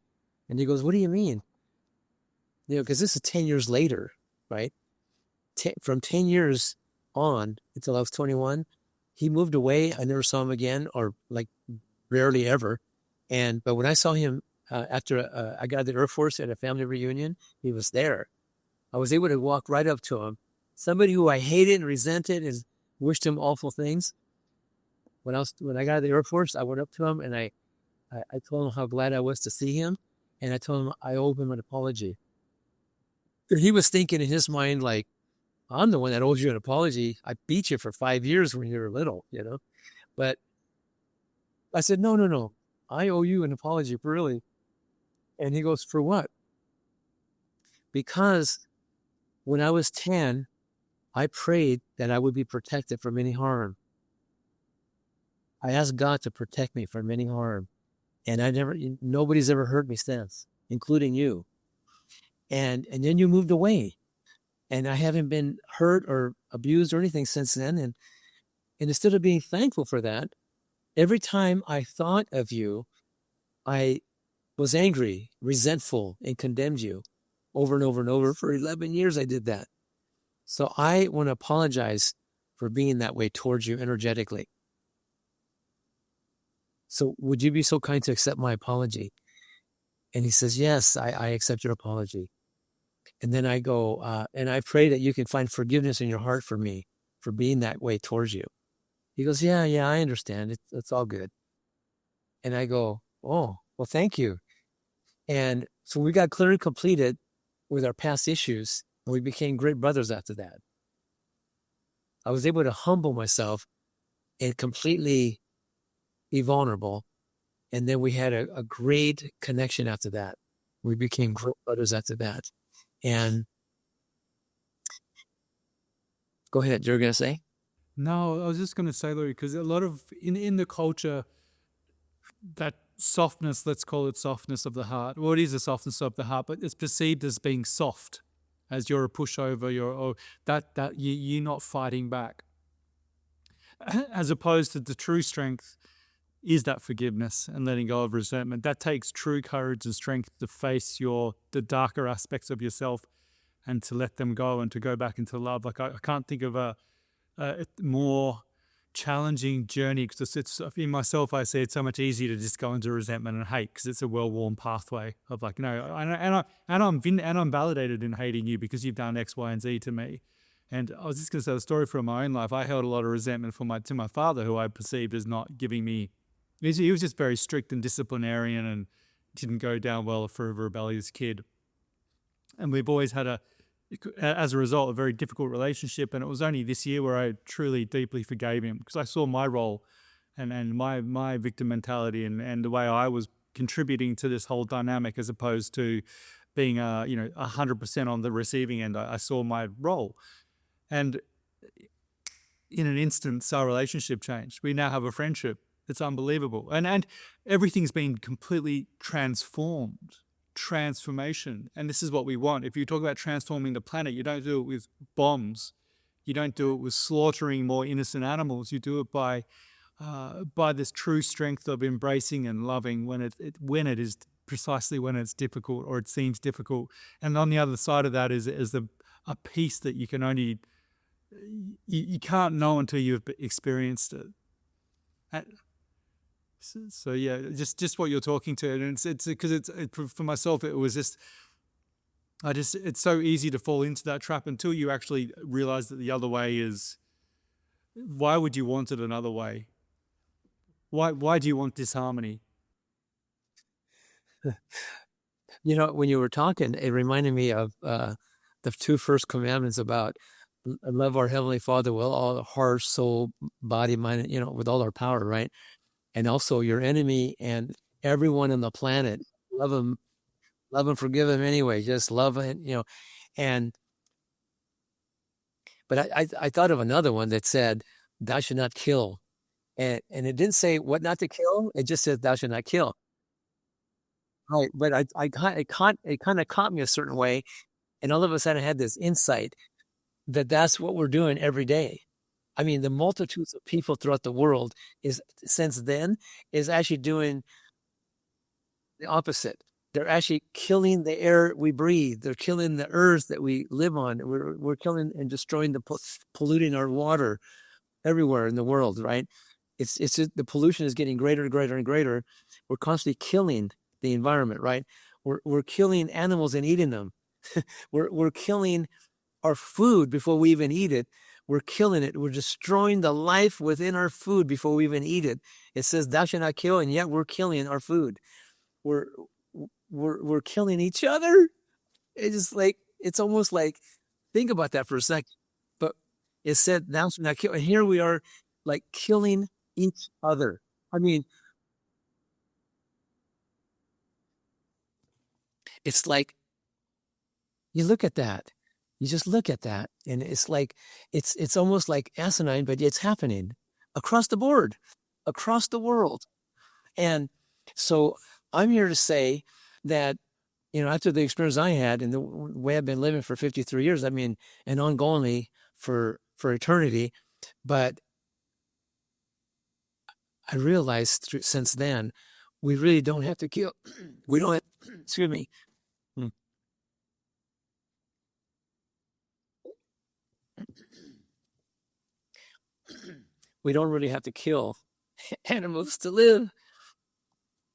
And he goes, "What do you mean?" Because this is 10 years later, right? From 10 years on until I was 21, he moved away. I never saw him again, or like rarely ever. But when I saw him after I got out of the Air Force at a family reunion, he was there. I was able to walk right up to him. Somebody who I hated and resented and wished him awful things. When I got out of the Air Force, I went up to him and I told him how glad I was to see him, and I told him I owe him an apology. He was thinking in his mind, like, I'm the one that owes you an apology. I beat you for 5 years when you were little, But I said, no. I owe you an apology, really. And he goes, for what? Because when I was 10, I prayed that I would be protected from any harm. I asked God to protect me from any harm. And nobody's ever hurt me since, including you. And then you moved away. And I haven't been hurt or abused or anything since then. And instead of being thankful for that, every time I thought of you, I was angry, resentful, and condemned you over and over and over. For 11 years, I did that. So I want to apologize for being that way towards you energetically. So would you be so kind to accept my apology? And he says, yes, I accept your apology. And then I go, and I pray that you can find forgiveness in your heart for me, for being that way towards you. He goes, yeah, I understand. It's all good. And I go, oh, well, thank you. And so we got clear and completed with our past issues, and we became great brothers after that. I was able to humble myself and completely be vulnerable. And then we had a great connection after that. We became great brothers after that. And go ahead, you're going to say? No, I was just going to say, Louis, because a lot of in the culture, that softness, let's call it softness of the heart. Well, it is a softness of the heart, but it's perceived as being soft, as you're a pushover, you're not fighting back, as opposed to the true strength is that forgiveness and letting go of resentment. That takes true courage and strength to face the darker aspects of yourself and to let them go and to go back into love. Like I can't think of a more challenging journey, because it's in myself, I say it's so much easier to just go into resentment and hate because it's a well-worn pathway of like, no, I'm validated in hating you because you've done X, Y, and Z to me. And I was just going to say the story from my own life. I held a lot of resentment to my father, who I perceived as not giving me. He was just very strict and disciplinarian and didn't go down well for a rebellious kid. And we've always had as a result, a very difficult relationship. And it was only this year where I truly, deeply forgave him, because I saw my role and my victim mentality and the way I was contributing to this whole dynamic, as opposed to being 100% on the receiving end. I saw my role. And in an instance, our relationship changed. We now have a friendship. It's unbelievable. And everything's been completely transformed. Transformation. And this is what we want. If you talk about transforming the planet, you don't do it with bombs. You don't do it with slaughtering more innocent animals. You do it by this true strength of embracing and loving when it is precisely when it's difficult or it seems difficult. And on the other side of that is a peace that you can only you can't know until you've experienced it. So yeah, just what you're talking to, and it's because for myself, it was just it's so easy to fall into that trap until you actually realize that the other way is. Why would you want it another way? Why do you want disharmony? When you were talking, it reminded me of the two first commandments about love our Heavenly Father with all our heart, soul, body, mind, with all our power, right? And also your enemy and everyone on the planet, love them, forgive them anyway. Just love it, But I thought of another one that said, thou should not kill. And it didn't say what not to kill. It just says thou should not kill. Right. But it kind of caught me a certain way. And all of a sudden I had this insight that that's what we're doing every day. I mean, the multitudes of people throughout the world since then is actually doing the opposite. They're actually killing the air we breathe. They're killing the earth that we live on. We're killing and destroying polluting our water everywhere in the world, right? It's just, the pollution is getting greater and greater and greater. We're constantly killing the environment, right? We're killing animals and eating them. we're killing our food before we even eat it. We're killing it. We're destroying the life within our food before we even eat it. It says thou shalt not kill, and yet we're killing our food. We're killing each other. It's almost like, think about that for a second. But it said thou shalt not kill, and here we are like killing each other. I mean, it's like, you look at that, you just look at that, and it's like, it's almost like asinine, but it's happening across the board, across the world. And so I'm here to say that, after the experience I had and the way I've been living for 53 years, I mean, and ongoingly for eternity, but I realized since then, we really don't have to kill. We don't have, excuse me. We don't really have to kill animals to live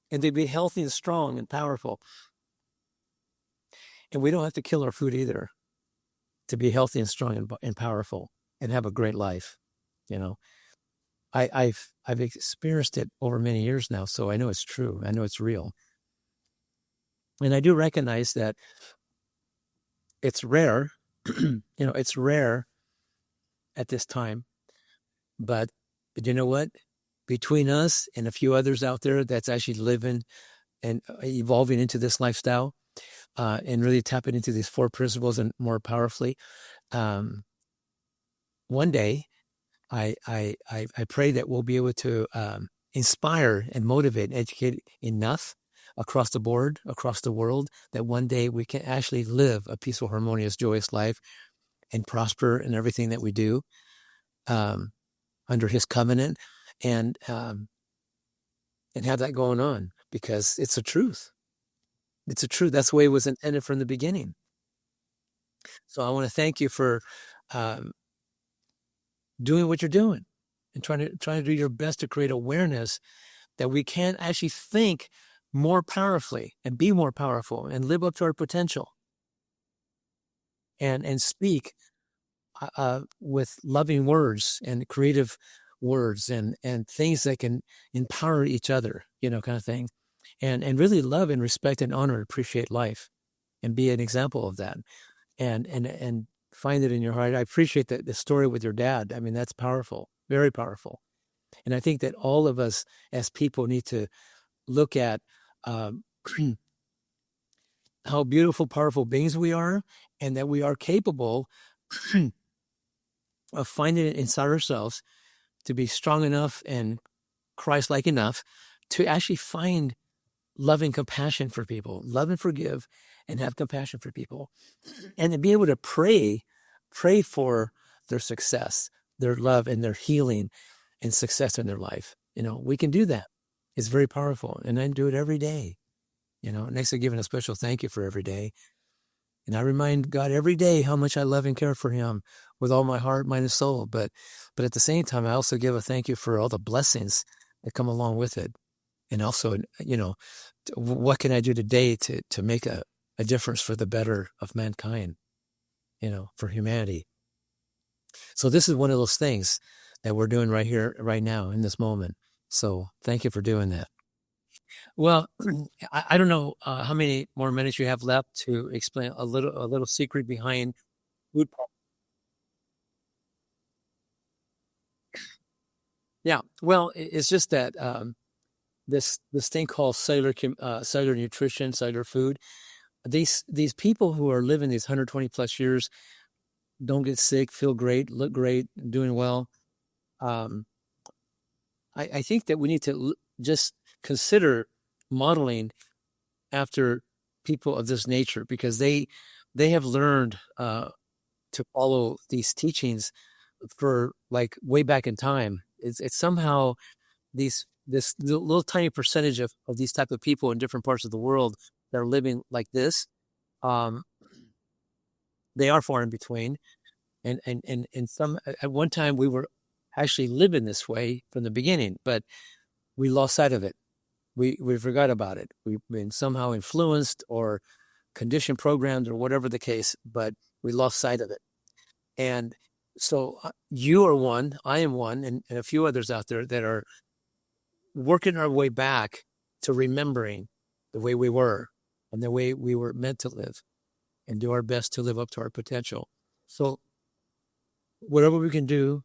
and to be healthy and strong and powerful. And we don't have to kill our food either to be healthy and strong and powerful and have a great life. I've experienced it over many years now, so I know it's true. I know it's real. And I do recognize that it's rare, it's rare at this time. But you know what? Between us and a few others out there that's actually living and evolving into this lifestyle, and really tapping into these 4 principles and more powerfully, one day, I pray that we'll be able to inspire and motivate and educate enough across the board, across the world, that one day we can actually live a peaceful, harmonious, joyous life and prosper in everything that we do under His covenant, and have that going on, because it's a truth. It's a truth. That's the way it was intended from the beginning. So I want to thank you for doing what you're doing and trying to do your best to create awareness that we can actually think more powerfully and be more powerful and live up to our potential and speak with loving words and creative words and things that can empower each other, kind of thing, and really love and respect and honor and appreciate life and be an example of that, and find it in your heart. I appreciate the story with your dad. I mean, that's powerful, very powerful. And I think that all of us as people need to look at how beautiful, powerful beings we are, and that we are capable of finding it inside ourselves to be strong enough and Christ-like enough to actually find love and compassion for people, love and forgive, and have compassion for people, and to be able to pray for their success, their love, and their healing and success in their life. We can do that. It's very powerful, and I do it every day. Next to giving a special thank you for every day. And I remind God every day how much I love and care for Him with all my heart, mind, and soul. But at the same time, I also give a thank you for all the blessings that come along with it. And also, what can I do today to make a difference for the better of mankind, for humanity? So this is one of those things that we're doing right here, right now, in this moment. So thank you for doing that. Well, I don't know how many more minutes you have left to explain a little secret behind food. Yeah, well, it's just that this thing called cellular nutrition, cellular food. These people who are living these 120 plus years don't get sick, feel great, look great, doing well. I think that we need to just consider modeling after people of this nature, because they have learned to follow these teachings for like way back in time. It's somehow this little tiny percentage of these type of people in different parts of the world that are living like this. Um, they are far in between, and some at one time we were actually living this way from the beginning, but we lost sight of it. We forgot about it. We've been somehow influenced or conditioned, programmed, or whatever the case, but we lost sight of it. And so you are one, I am one, and a few others out there that are working our way back to remembering the way we were and the way we were meant to live, and do our best to live up to our potential. So whatever we can do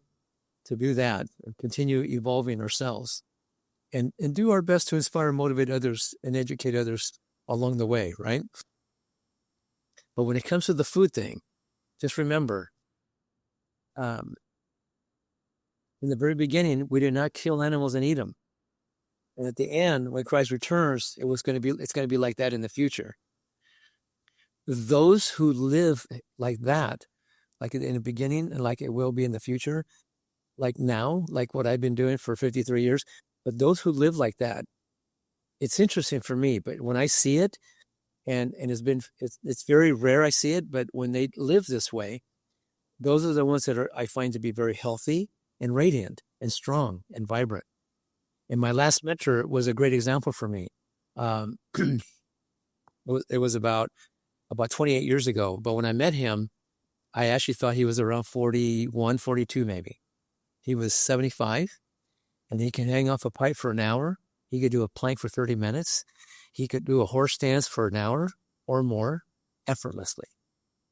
to do that and continue evolving ourselves, and do our best to inspire and motivate others and educate others along the way, right? But when it comes to the food thing, just remember, in the very beginning, we did not kill animals and eat them. And at the end, when Christ returns, it's going to be like that in the future. Those who live like that, like in the beginning and like it will be in the future, like now, like what I've been doing for 53 years, but those who live like that, it's interesting for me, but when I see it, and it's very rare I see it, but when they live this way, those are the ones that I find to be very healthy and radiant and strong and vibrant. And my last mentor was a great example for me. It was about 28 years ago, but when I met him, I actually thought he was around 41, 42 maybe. He was 75, and he can hang off a pipe for an hour. He could do a plank for 30 minutes. He could do a horse stance for an hour or more effortlessly.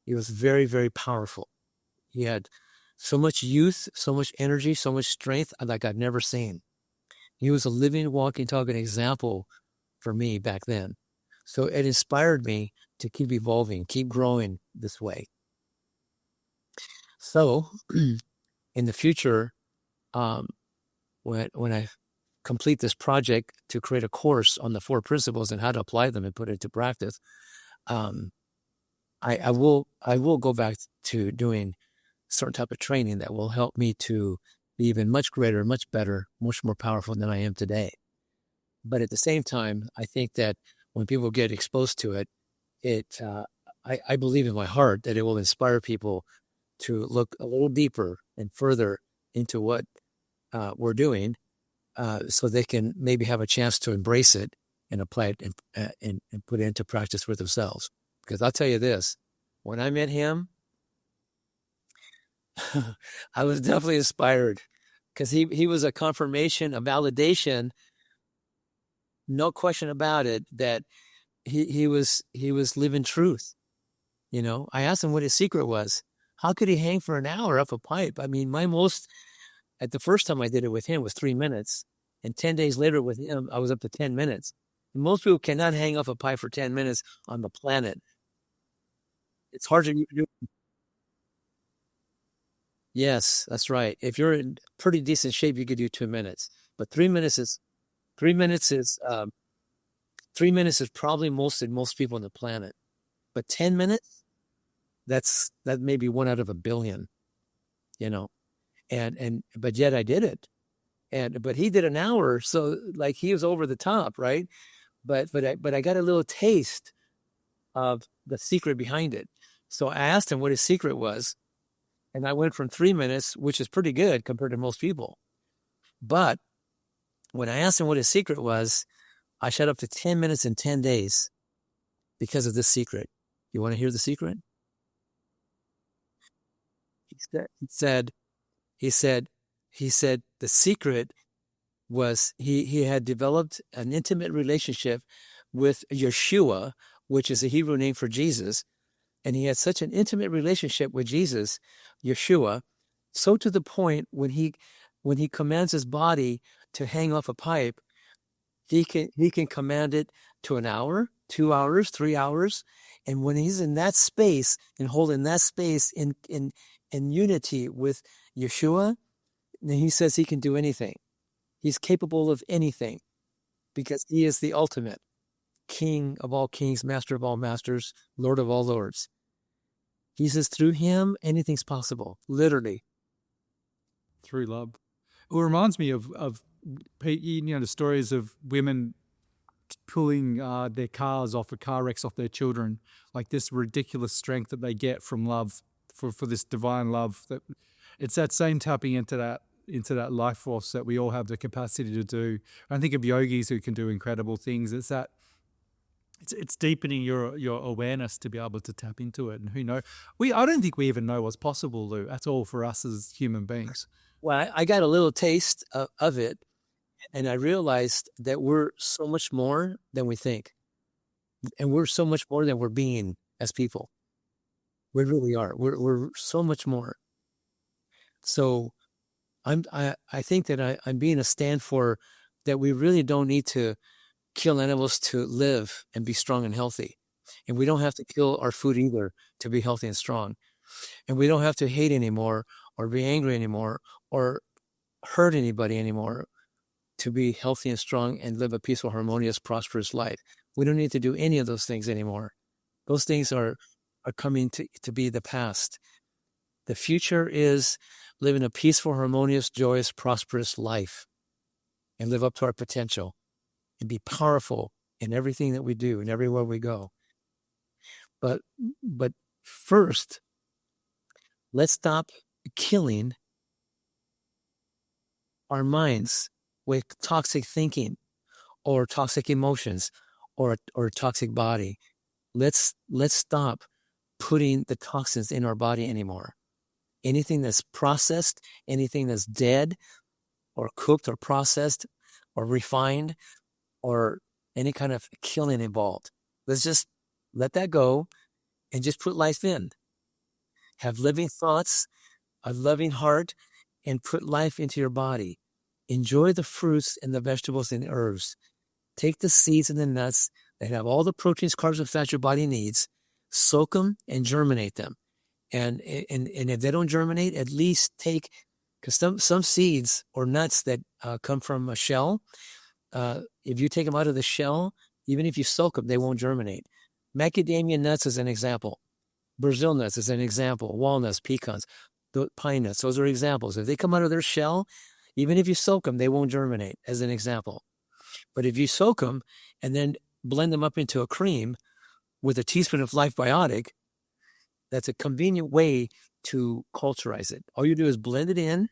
He was very, very powerful. He had so much youth, so much energy, so much strength like I've never seen. He was a living, walking, talking example for me back then. So it inspired me to keep evolving, keep growing this way. So in the future, when I complete this project to create a course on the 4 principles and how to apply them and put it into practice, I will go back to doing certain type of training that will help me to be even much greater, much better, much more powerful than I am today. But at the same time, I think that when people get exposed to it, I believe in my heart that it will inspire people to look a little deeper and further into what we're doing, so they can maybe have a chance to embrace it and apply it and put it into practice for themselves. Because I'll tell you this, when I met him, I was definitely inspired, because he was a confirmation, a validation, no question about it, that he was living truth. You know, I asked him what his secret was. How could he hang for an hour up a pipe? I mean, at the first time I did it with him was 3 minutes. And 10 days later with him, I was up to 10 minutes. And most people cannot hang off a pipe for 10 minutes on the planet. It's hard to do. Yes, that's right. If you're in pretty decent shape, you could do 2 minutes. But 3 minutes is 3 minutes is 3 minutes is probably most people on the planet. But 10 minutes, that may be 1 out of a billion, you know. But yet I did it. But he did an hour, so like he was over the top, right? But I got a little taste of the secret behind it. So I asked him what his secret was, and I went from 3 minutes, which is pretty good compared to most people. But when I asked him what his secret was, I shot up to 10 minutes in 10 days because of this secret. You want to hear the secret? He said the secret was he had developed an intimate relationship with Yeshua, which is a Hebrew name for Jesus. And he had such an intimate relationship with Jesus, Yeshua, so to the point when he commands his body to hang off a pipe, he can command it to an hour, 2 hours, 3 hours. And when he's in that space and holding that space in unity with Yeshua, And he says he can do anything. He's capable of anything because he is the ultimate king of all kings, master of all masters, lord of all lords. He says through him, anything's possible, literally. Through love. It reminds me of the stories of women pulling their cars off of car wrecks off their children, like this ridiculous strength that they get from love, for this divine love. That it's that same tapping into that life force that we all have the capacity to do. I think of yogis who can do incredible things. It's that it's deepening your awareness to be able to tap into it. And who knows? I don't think we even know what's possible, Lou, at all for us as human beings. Well, I got a little taste of it, and I realized that we're so much more than we think. And we're so much more than we're being as people. We really are. We're so much more. So I think that I'm being a stand for that we really don't need to kill animals to live and be strong and healthy. And we don't have to kill our food either to be healthy and strong. And we don't have to hate anymore or be angry anymore or hurt anybody anymore to be healthy and strong and live a peaceful, harmonious, prosperous life. We don't need to do any of those things anymore. Those things are coming to be the past. The future is living a peaceful, harmonious, joyous, prosperous life and live up to our potential and be powerful in everything that we do and everywhere we go. But first, let's stop killing our minds with toxic thinking or toxic emotions or a toxic body. Let's stop putting the toxins in our body anymore. Anything that's processed, anything that's dead or cooked or processed or refined or any kind of killing involved. Let's just let that go and just put life in. Have living thoughts, a loving heart, and put life into your body. Enjoy the fruits and the vegetables and the herbs. Take the seeds and the nuts that have all the proteins, carbs, and fats your body needs, soak them and germinate them. And if they don't germinate, at least take, because some seeds or nuts that come from a shell, if you take them out of the shell, even if you soak them, they won't germinate. Macadamia nuts is an example. Brazil nuts is an example. Walnuts, pecans, pine nuts, those are examples. If they come out of their shell, even if you soak them, they won't germinate, as an example. But if you soak them and then blend them up into a cream with a teaspoon of Life Biotic, that's a convenient way to culturize it. All you do is blend it in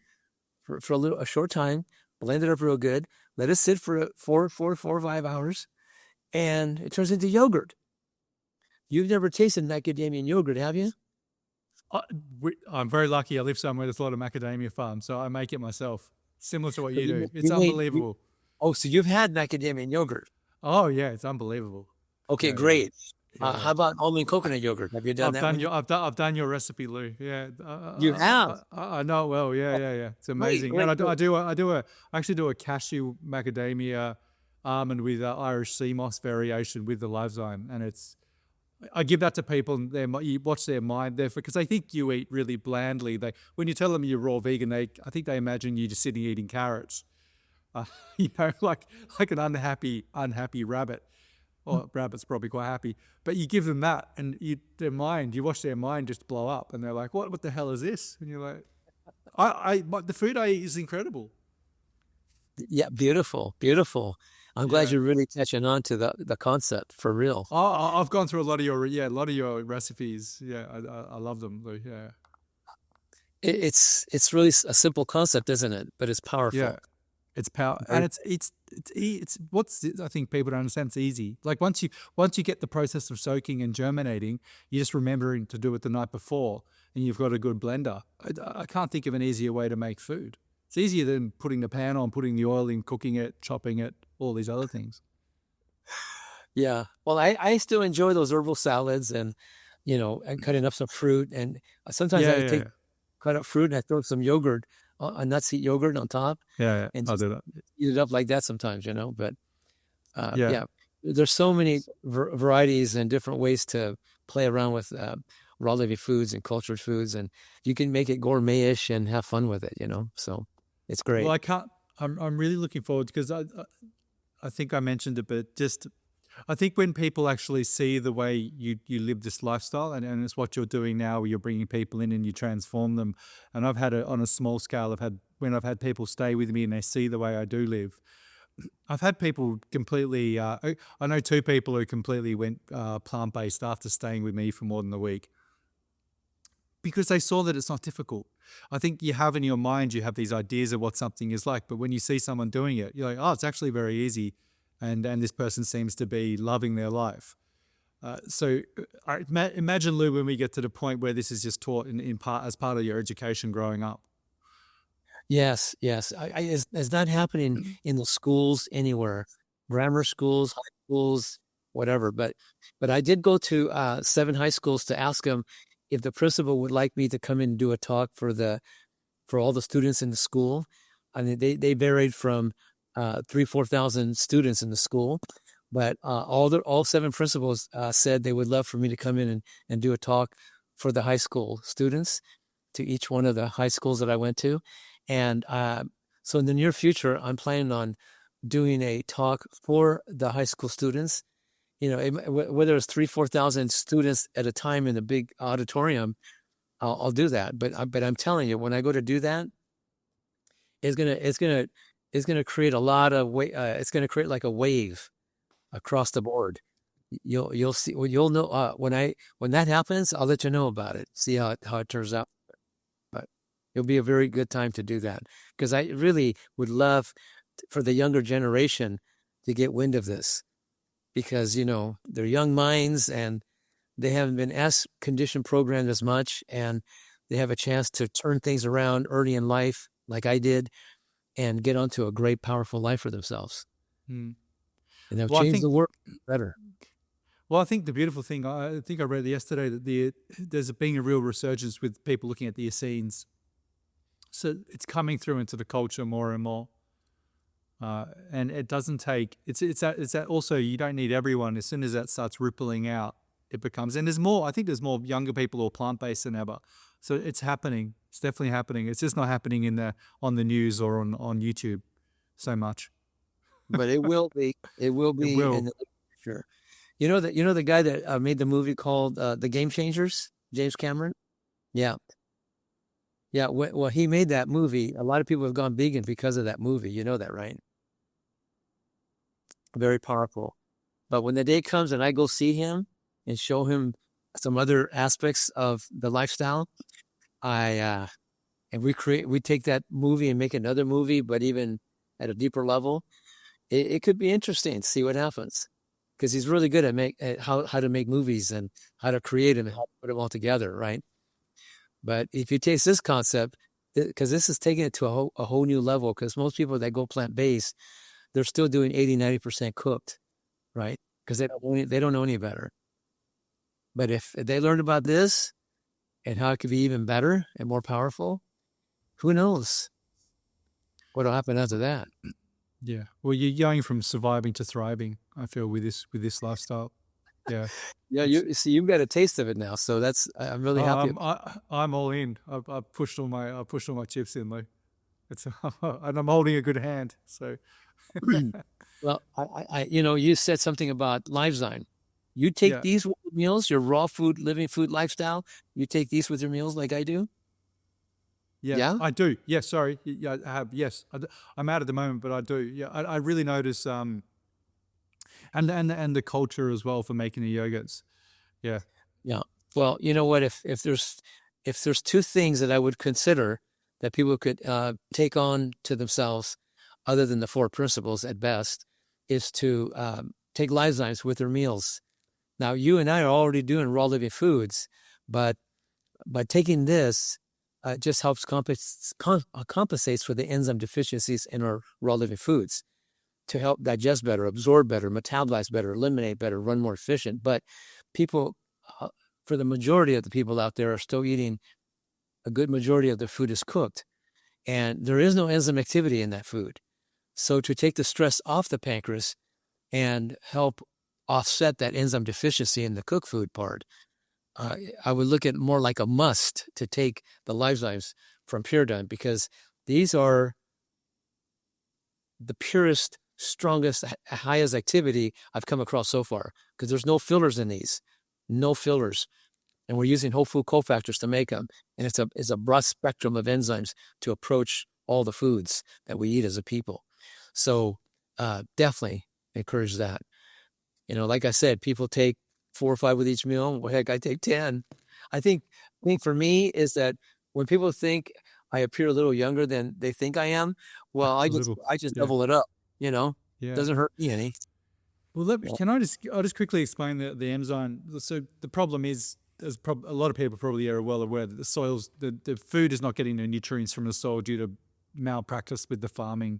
for a short time, blend it up real good, let it sit for 4 or 5 hours, and it turns into yogurt. You've never tasted macadamia yogurt, have you? I'm very lucky. I live somewhere there's a lot of macadamia farms, so I make it myself, similar to what So you do. It's unbelievable. So you've had macadamia yogurt. Oh yeah, it's unbelievable. Okay, Yeah, great. yeah. How about almond coconut yogurt? Have you done that? I've done your recipe, Lou. Yeah, You have. I know it well. Yeah. It's amazing. Great, And I actually do a cashew macadamia almond with Irish sea moss variation with the lysozyme, and I give that to people, and you watch their mind there, because they think you eat really blandly. When you tell them you're raw vegan, I think they imagine you just sitting eating carrots, like an unhappy rabbit. Or rabbit's probably quite happy, but you give them that, and you watch their mind just blow up, and they're like, "What the hell is this?" And you're like, the food I eat is incredible. Yeah, beautiful. I'm glad you're really catching on to the concept for real. I've gone through a lot of your recipes. Yeah, I love them. Yeah, It's really a simple concept, isn't it? But it's powerful. Yeah, it's power, and it's what's I think people don't understand. It's easy. Like once you get the process of soaking and germinating, you're just remembering to do it the night before, and you've got a good blender. I can't think of an easier way to make food. It's easier than putting the pan on, putting the oil in, cooking it, chopping it, all these other things. Yeah. Well, I still enjoy those herbal salads and cutting up some fruit. And sometimes I cut up fruit and I throw some yogurt, a nut-seed yogurt on top. Yeah. And I'll do that. Eat it up like that sometimes, But there's so many varieties and different ways to play around with raw living foods and cultured foods. And you can make it gourmet-ish and have fun with it, So. It's Well, great. I can't. I'm really looking forward because I think I mentioned it, but just I think when people actually see the way you live this lifestyle, and it's what you're doing now, where you're bringing people in and you transform them. And I've had it on a small scale. I've had people stay with me and they see the way I do live. I've had people completely. I know two people who completely went plant based after staying with me for more than a week because they saw that it's not difficult. I think you have in your mind, you have these ideas of what something is like, but when you see someone doing it, you're like, oh, it's actually very easy, and this person seems to be loving their life. Imagine, Lou, when we get to the point where this is just taught in part as part of your education growing up. Yes, yes. It's not happening in the schools anywhere, grammar schools, high schools, whatever. But I did go to 7 high schools to ask them if the principal would like me to come in and do a talk for all the students in the school. I mean, they varied from 3,000-4,000 students in the school, but all 7 principals said they would love for me to come in and do a talk for the high school students to each one of the high schools that I went to. And so in the near future, I'm planning on doing a talk for the high school students. You know, whether it's 3,000-4,000 students at a time in a big auditorium, I'll do that. But I'm telling you, when I go to do that, it's gonna create a lot of it's gonna create like a wave across the board. You'll see. Well, you'll know when that happens. I'll let you know about it. See how it turns out. But it'll be a very good time to do that because I really would love for the younger generation to get wind of this because they're young minds and they haven't been as condition programmed as much, and they have a chance to turn things around early in life, like I did, and get onto a great, powerful life for themselves. Hmm. And they'll Well, I change the think world better. Well, I think the beautiful thing, I think I read yesterday that there's been a real resurgence with people looking at the Essenes. So it's coming through into the culture more and more. And it doesn't take, it's that also you don't need everyone. As soon as that starts rippling out, it becomes, and I think there's more younger people who are plant-based than ever. So it's happening. It's definitely happening. It's just not happening on the news or on YouTube so much. But it will be. It will It be in will. the future. The guy that made the movie called The Game Changers, James Cameron? Yeah. Yeah. Well, he made that movie. A lot of people have gone vegan because of that movie. You know that, right? Very powerful. But when the day comes and I go see him and show him some other aspects of the lifestyle, and we take that movie and make another movie, but even at a deeper level, it could be interesting to see what happens. Because he's really good at how to make movies and how to create them and how to put them all together, right? But if you take this concept, because this is taking it to a whole new level, because most people that go plant-based, they're still doing 80-90% cooked, right? Because they don't know any better. But if they learn about this and how it could be even better and more powerful, who knows what'll happen after that? Yeah. Well, you're going from surviving to thriving, I feel, with this lifestyle. Yeah. Yeah, It's you see, you've got a taste of it now, so I'm really happy. I'm all in. I pushed all my chips in, though. It's and I'm holding a good hand. So Well, you said something about Lifezine. You take yeah, these with meals, your raw food, living food lifestyle. You take these with your meals like I do. yeah, Yeah, I do. Yes, sorry. Yeah, I have. Yes, I'm out at the moment, but I do. Yeah, I really notice and the culture as well for making the yogurts. Yeah, yeah. Well, you know what? If there's 2 things that I would consider that people could take on to themselves, other than the 4 principles at best, is to take Lifezymes with their meals. Now, you and I are already doing raw living foods, but by taking this, just helps compensates for the enzyme deficiencies in our raw living foods to help digest better, absorb better, metabolize better, eliminate better, run more efficient. But people, uh, for the majority of the people out there, are still eating a good majority of their food is cooked, and there is no enzyme activity in that food. So to take the stress off the pancreas and help offset that enzyme deficiency in the cooked food part, I would look at more like a must to take the Lifezymes from Pure Done, because these are the purest, strongest, highest activity I've come across so far, because there's no fillers in these, no fillers. And we're using whole food cofactors to make them. And it's a broad spectrum of enzymes to approach all the foods that we eat as a people. So definitely encourage that. Like I said, people take 4 or 5 with each meal. Well, heck, I take 10. I think for me is that when people think I appear a little younger than they think I am, well, I just Yeah. double it up. Yeah. Doesn't hurt me any. Well, I'll just quickly explain the enzyme. So the problem is, as a lot of people probably are well aware, that the food is not getting the nutrients from the soil due to malpractice with the farming.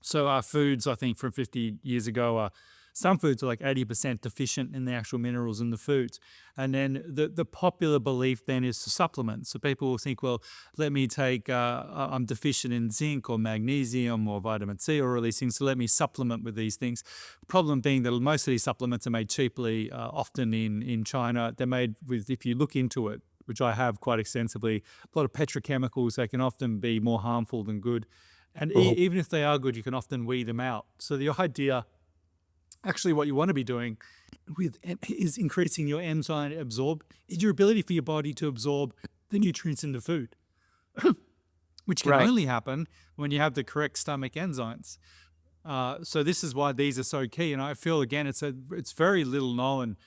So our foods, I think, from 50 years ago, some foods are like 80% deficient in the actual minerals in the foods. And then the popular belief then is to supplement. So people will think, well, let me take, I'm deficient in zinc or magnesium or vitamin C or all these things, so let me supplement with these things. Problem being that most of these supplements are made cheaply, often in China. They're made with, if you look into it, which I have quite extensively, a lot of petrochemicals. They can often be more harmful than good. And even if they are good, you can often weed them out. So the idea, actually what you want to be doing is increasing your enzyme your ability for your body to absorb the nutrients in the food, which can only happen when you have the correct stomach enzymes. So this is why these are so key. And I feel, again, it's very little known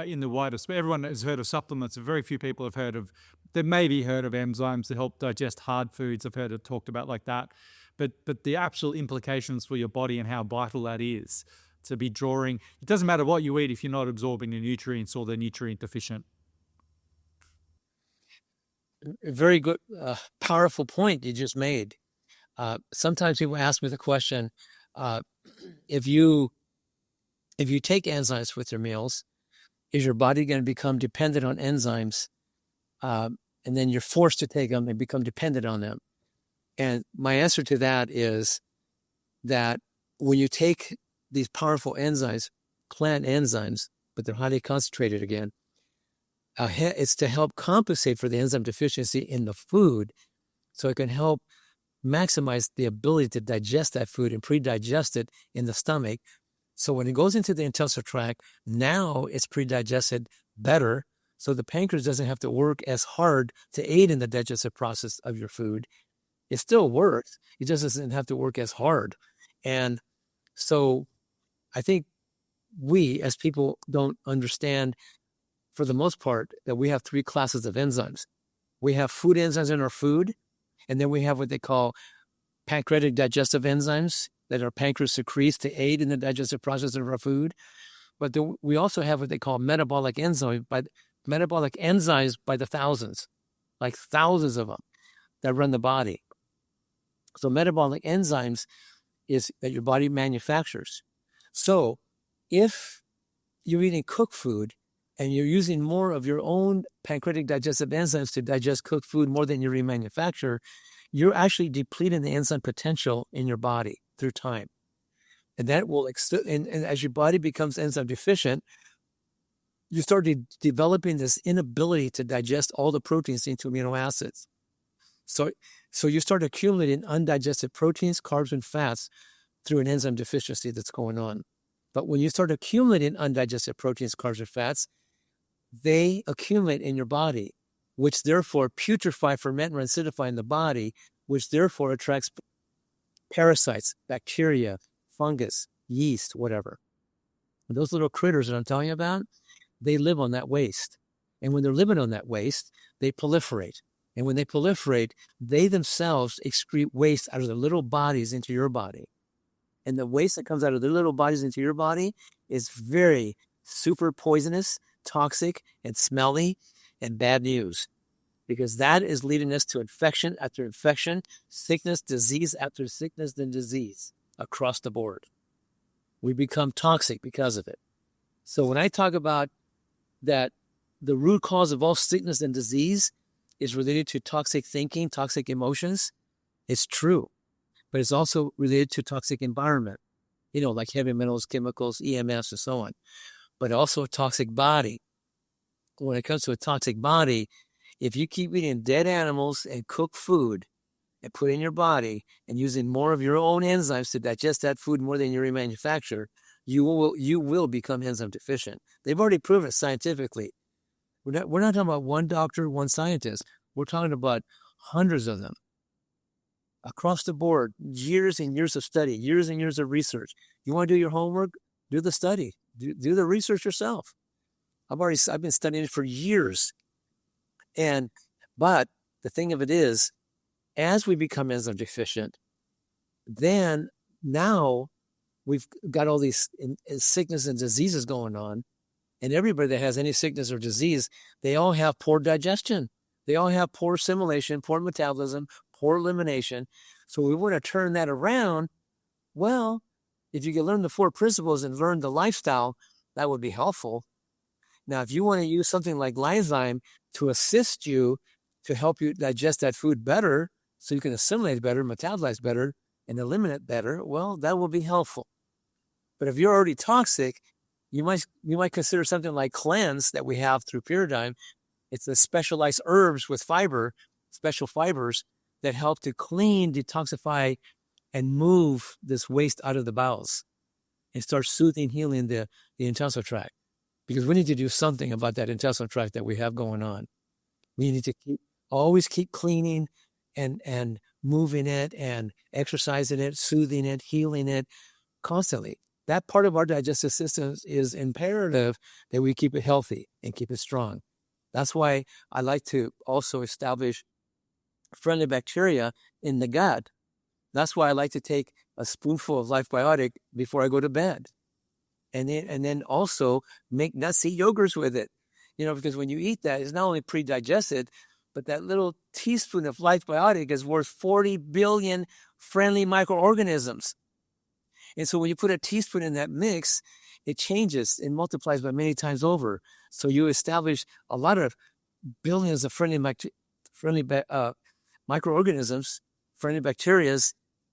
in the wider space. Everyone has heard of supplements. Very few people have they maybe heard of enzymes to help digest hard foods. I've heard it talked about like that. But the actual implications for your body and how vital that is to be drawing, it doesn't matter what you eat if you're not absorbing the nutrients or they're nutrient deficient. Very good, powerful point you just made. Sometimes people ask me the question, if you take enzymes with your meals, is your body going to become dependent on enzymes? And then you're forced to take them and become dependent on them. And my answer to that is that when you take these powerful enzymes, plant enzymes, but they're highly concentrated again, it's to help compensate for the enzyme deficiency in the food, so it can help maximize the ability to digest that food and pre-digest it in the stomach. So when it goes into the intestinal tract, now it's pre-digested better, so the pancreas doesn't have to work as hard to aid in the digestive process of your food. It still works. It just doesn't have to work as hard. And so I think we as people don't understand, for the most part, that we have 3 classes of enzymes. We have food enzymes in our food, and then we have what they call pancreatic digestive enzymes that our pancreas secretes to aid in the digestive process of our food. But then we also have what they call metabolic enzymes by the thousands, like thousands of them that run the body. So metabolic enzymes is that your body manufactures. So if you're eating cooked food and you're using more of your own pancreatic digestive enzymes to digest cooked food more than you remanufacture, you're actually depleting the enzyme potential in your body through time. And that will, and as your body becomes enzyme deficient, you start developing this inability to digest all the proteins into amino acids. So you start accumulating undigested proteins, carbs, and fats through an enzyme deficiency that's going on. But when you start accumulating undigested proteins, carbs, and fats, they accumulate in your body, which therefore putrefy, ferment, and acidify in the body, which therefore attracts parasites, bacteria, fungus, yeast, whatever. And those little critters that I'm telling you about, they live on that waste. And when they're living on that waste, they proliferate. And when they proliferate, they themselves excrete waste out of their little bodies into your body. And the waste that comes out of their little bodies into your body is very super poisonous, toxic, and smelly, and bad news. Because that is leading us to infection after infection, sickness, disease after sickness, then disease across the board. We become toxic because of it. So when I talk about that the root cause of all sickness and disease is related to toxic thinking, toxic emotions, it's true. But it's also related to toxic environment, like heavy metals, chemicals, EMFs, and so on. But also a toxic body. When it comes to a toxic body, if you keep eating dead animals and cooked food, and put in your body and using more of your own enzymes to digest that food more than you remanufacture, you will become enzyme deficient. They've already proven it scientifically. We're not talking about one doctor, one scientist. We're talking about hundreds of them across the board, years and years of study, years and years of research. You want to do your homework? Do the study. Do the research yourself. I've been studying it for years. But the thing of it is, as we become enzyme deficient, then now we've got all these sickness and diseases going on. And everybody that has any sickness or disease, they all have poor digestion. They all have poor assimilation, poor metabolism, poor elimination. So we want to turn that around. Well, if you can learn the 4 principles and learn the lifestyle, that would be helpful. Now, if you want to use something like Lyzyme to assist you to help you digest that food better, so you can assimilate better, metabolize better, and eliminate better, well, that will be helpful. But if you're already toxic, you might consider something like Cleanse that we have through Pyridine. It's the specialized herbs with special fibers that help to clean, detoxify, and move this waste out of the bowels and start soothing, healing the intestinal tract. Because we need to do something about that intestinal tract that we have going on. We need to always keep cleaning and moving it and exercising it, soothing it, healing it constantly. That part of our digestive system is imperative that we keep it healthy and keep it strong. That's why I like to also establish friendly bacteria in the gut. That's why I like to take a spoonful of Life Biotic before I go to bed. And then also make nut-seed yogurts with it. Because when you eat that, it's not only pre-digested, but that little teaspoon of Life Biotic is worth 40 billion friendly microorganisms. And so when you put a teaspoon in that mix, it changes and multiplies by many times over. So you establish a lot of billions of friendly microorganisms, friendly bacteria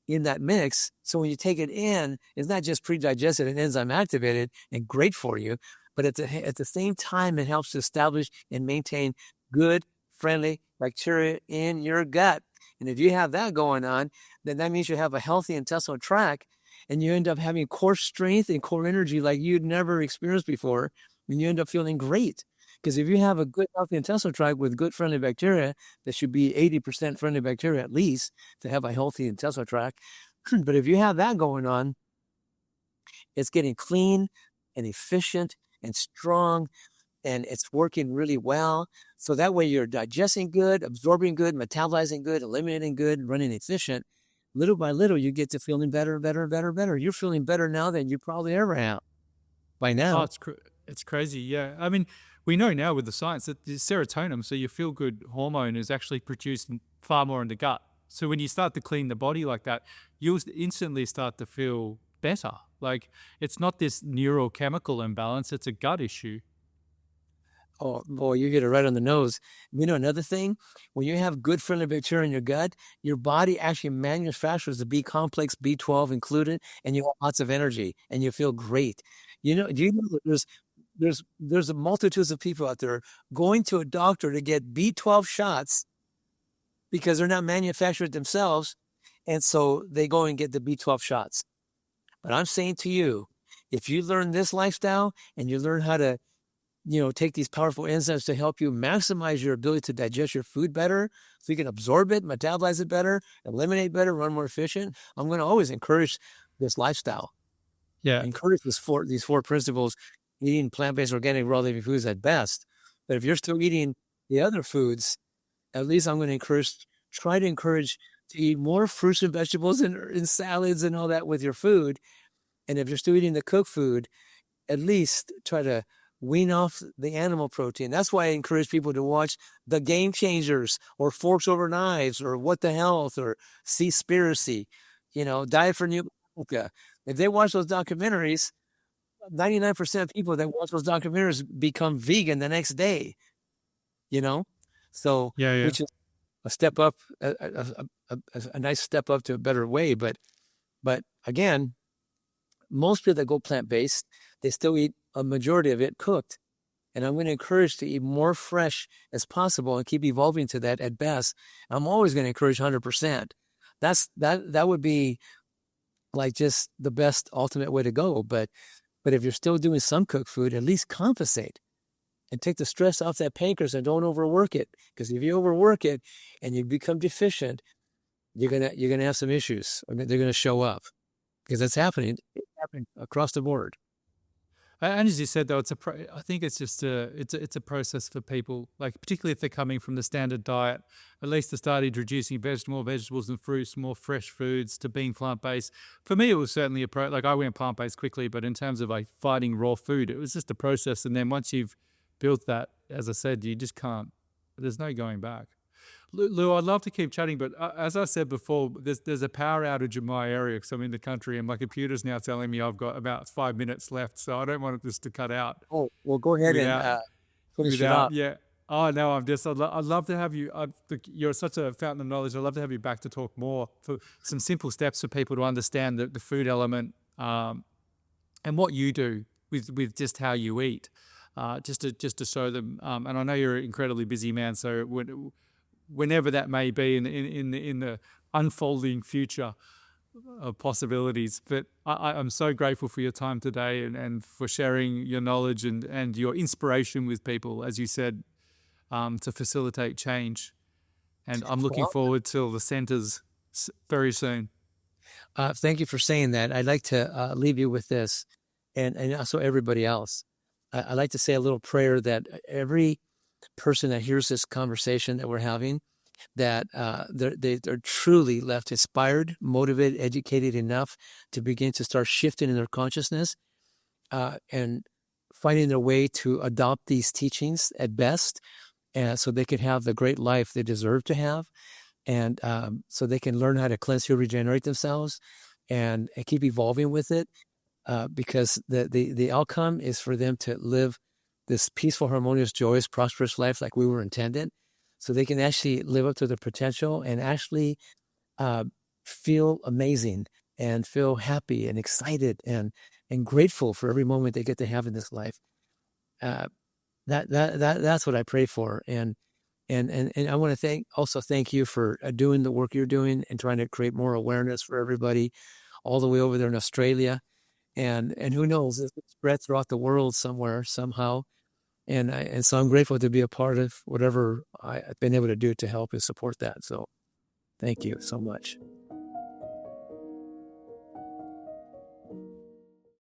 in that mix. So when you take it in, it's not just pre-digested and enzyme activated and great for you, but at the same time, it helps to establish and maintain good, friendly bacteria in your gut. And if you have that going on, then that means you have a healthy intestinal tract, and you end up having core strength and core energy like you'd never experienced before, and you end up feeling great. Because if you have a good, healthy intestinal tract with good friendly bacteria, that should be 80% friendly bacteria at least to have a healthy intestinal tract. But if you have that going on, it's getting clean and efficient and strong, and it's working really well. So that way you're digesting good, absorbing good, metabolizing good, eliminating good, running efficient. Little by little, you get to feeling better, better, better, better. You're feeling better now than you probably ever have by now. Oh, it's crazy. Yeah. I mean, we know now with the science that the serotonin, so your feel-good hormone, is actually produced far more in the gut. So when you start to clean the body like that, you'll instantly start to feel better. Like, it's not this neurochemical imbalance, it's a gut issue. Oh, boy, you hit it right on the nose. Another thing, when you have good friendly bacteria in your gut, your body actually manufactures the B complex, B12 included, and you have lots of energy and you feel great. Do you know that there's a multitudes of people out there going to a doctor to get B12 shots because they're not manufactured themselves, and so they go and get the B12 shots. But I'm saying to you, if you learn this lifestyle and you learn how to take these powerful enzymes to help you maximize your ability to digest your food better so you can absorb it, metabolize it better, eliminate better, run more efficient, I'm going to always encourage this lifestyle. Yeah. Encourage these 4 principles, eating plant-based, organic, raw living foods at best. But if you're still eating the other foods, at least I'm going to try to encourage to eat more fruits and vegetables and salads and all that with your food. And if you're still eating the cooked food, at least try to wean off the animal protein. That's why I encourage people to watch The Game Changers or Forks Over Knives or What the Health or Seaspiracy, Diet for New America. If they watch those documentaries, 99% of people that watch those documentaries become vegan the next day, So, Yeah. which is a step up, a nice step up to a better way. But again, most people that go plant-based, they still eat a majority of it cooked. And I'm going to encourage to eat more fresh as possible and keep evolving to that at best. I'm always going to encourage 100%. that would be like just the best ultimate way to go. But if you're still doing some cooked food, at least compensate and take the stress off that pancreas and don't overwork it. Because if you overwork it and you become deficient, you're gonna have some issues. I mean, they're gonna show up because it's happening. It's happening across the board. And as you said, though, I think it's just it's a process for people, like particularly if they're coming from the standard diet, at least to start introducing more vegetables and fruits, more fresh foods, to being plant-based. For me, it was certainly like I went plant-based quickly, but in terms of like fighting raw food, it was just a process. And then once you've built that, as I said, you just can't, there's no going back. Lou, I'd love to keep chatting, but as I said before, there's a power outage in my area because I'm in the country, and my computer's now telling me I've got about 5 minutes left, so I don't want this to cut out Oh, well, go ahead and without finish it off. yeah. Oh no, I'd love to have you. You're such a fountain of knowledge. I'd love to have you back to talk more for some simple steps for people to understand the food element, and what you do with just how you eat, just to show them. And I know you're an incredibly busy man, so whenever that may be in the unfolding future of possibilities. But I'm so grateful for your time today and for sharing your knowledge and your inspiration with people, as you said, to facilitate change. And I'm looking Well, forward to the centers very soon. thank you for saying that. I'd like to leave you with this, and also everybody else. I'd like to say a little prayer that every person that hears this conversation that we're having, that they're truly left inspired, motivated, educated enough to begin to start shifting in their consciousness, and finding their way to adopt these teachings at best, so they can have the great life they deserve to have, and so they can learn how to cleanse, heal, regenerate themselves, and keep evolving with it, because the outcome is for them to live this peaceful, harmonious, joyous, prosperous life like we were intended, so they can actually live up to their potential and actually feel amazing and feel happy and excited and grateful for every moment they get to have in this life. That's what I pray for. And I want to thank you for doing the work you're doing and trying to create more awareness for everybody all the way over there in Australia. And who knows, it's spread throughout the world somewhere, somehow. And so I'm grateful to be a part of whatever I've been able to do to help and support that. So thank you so much.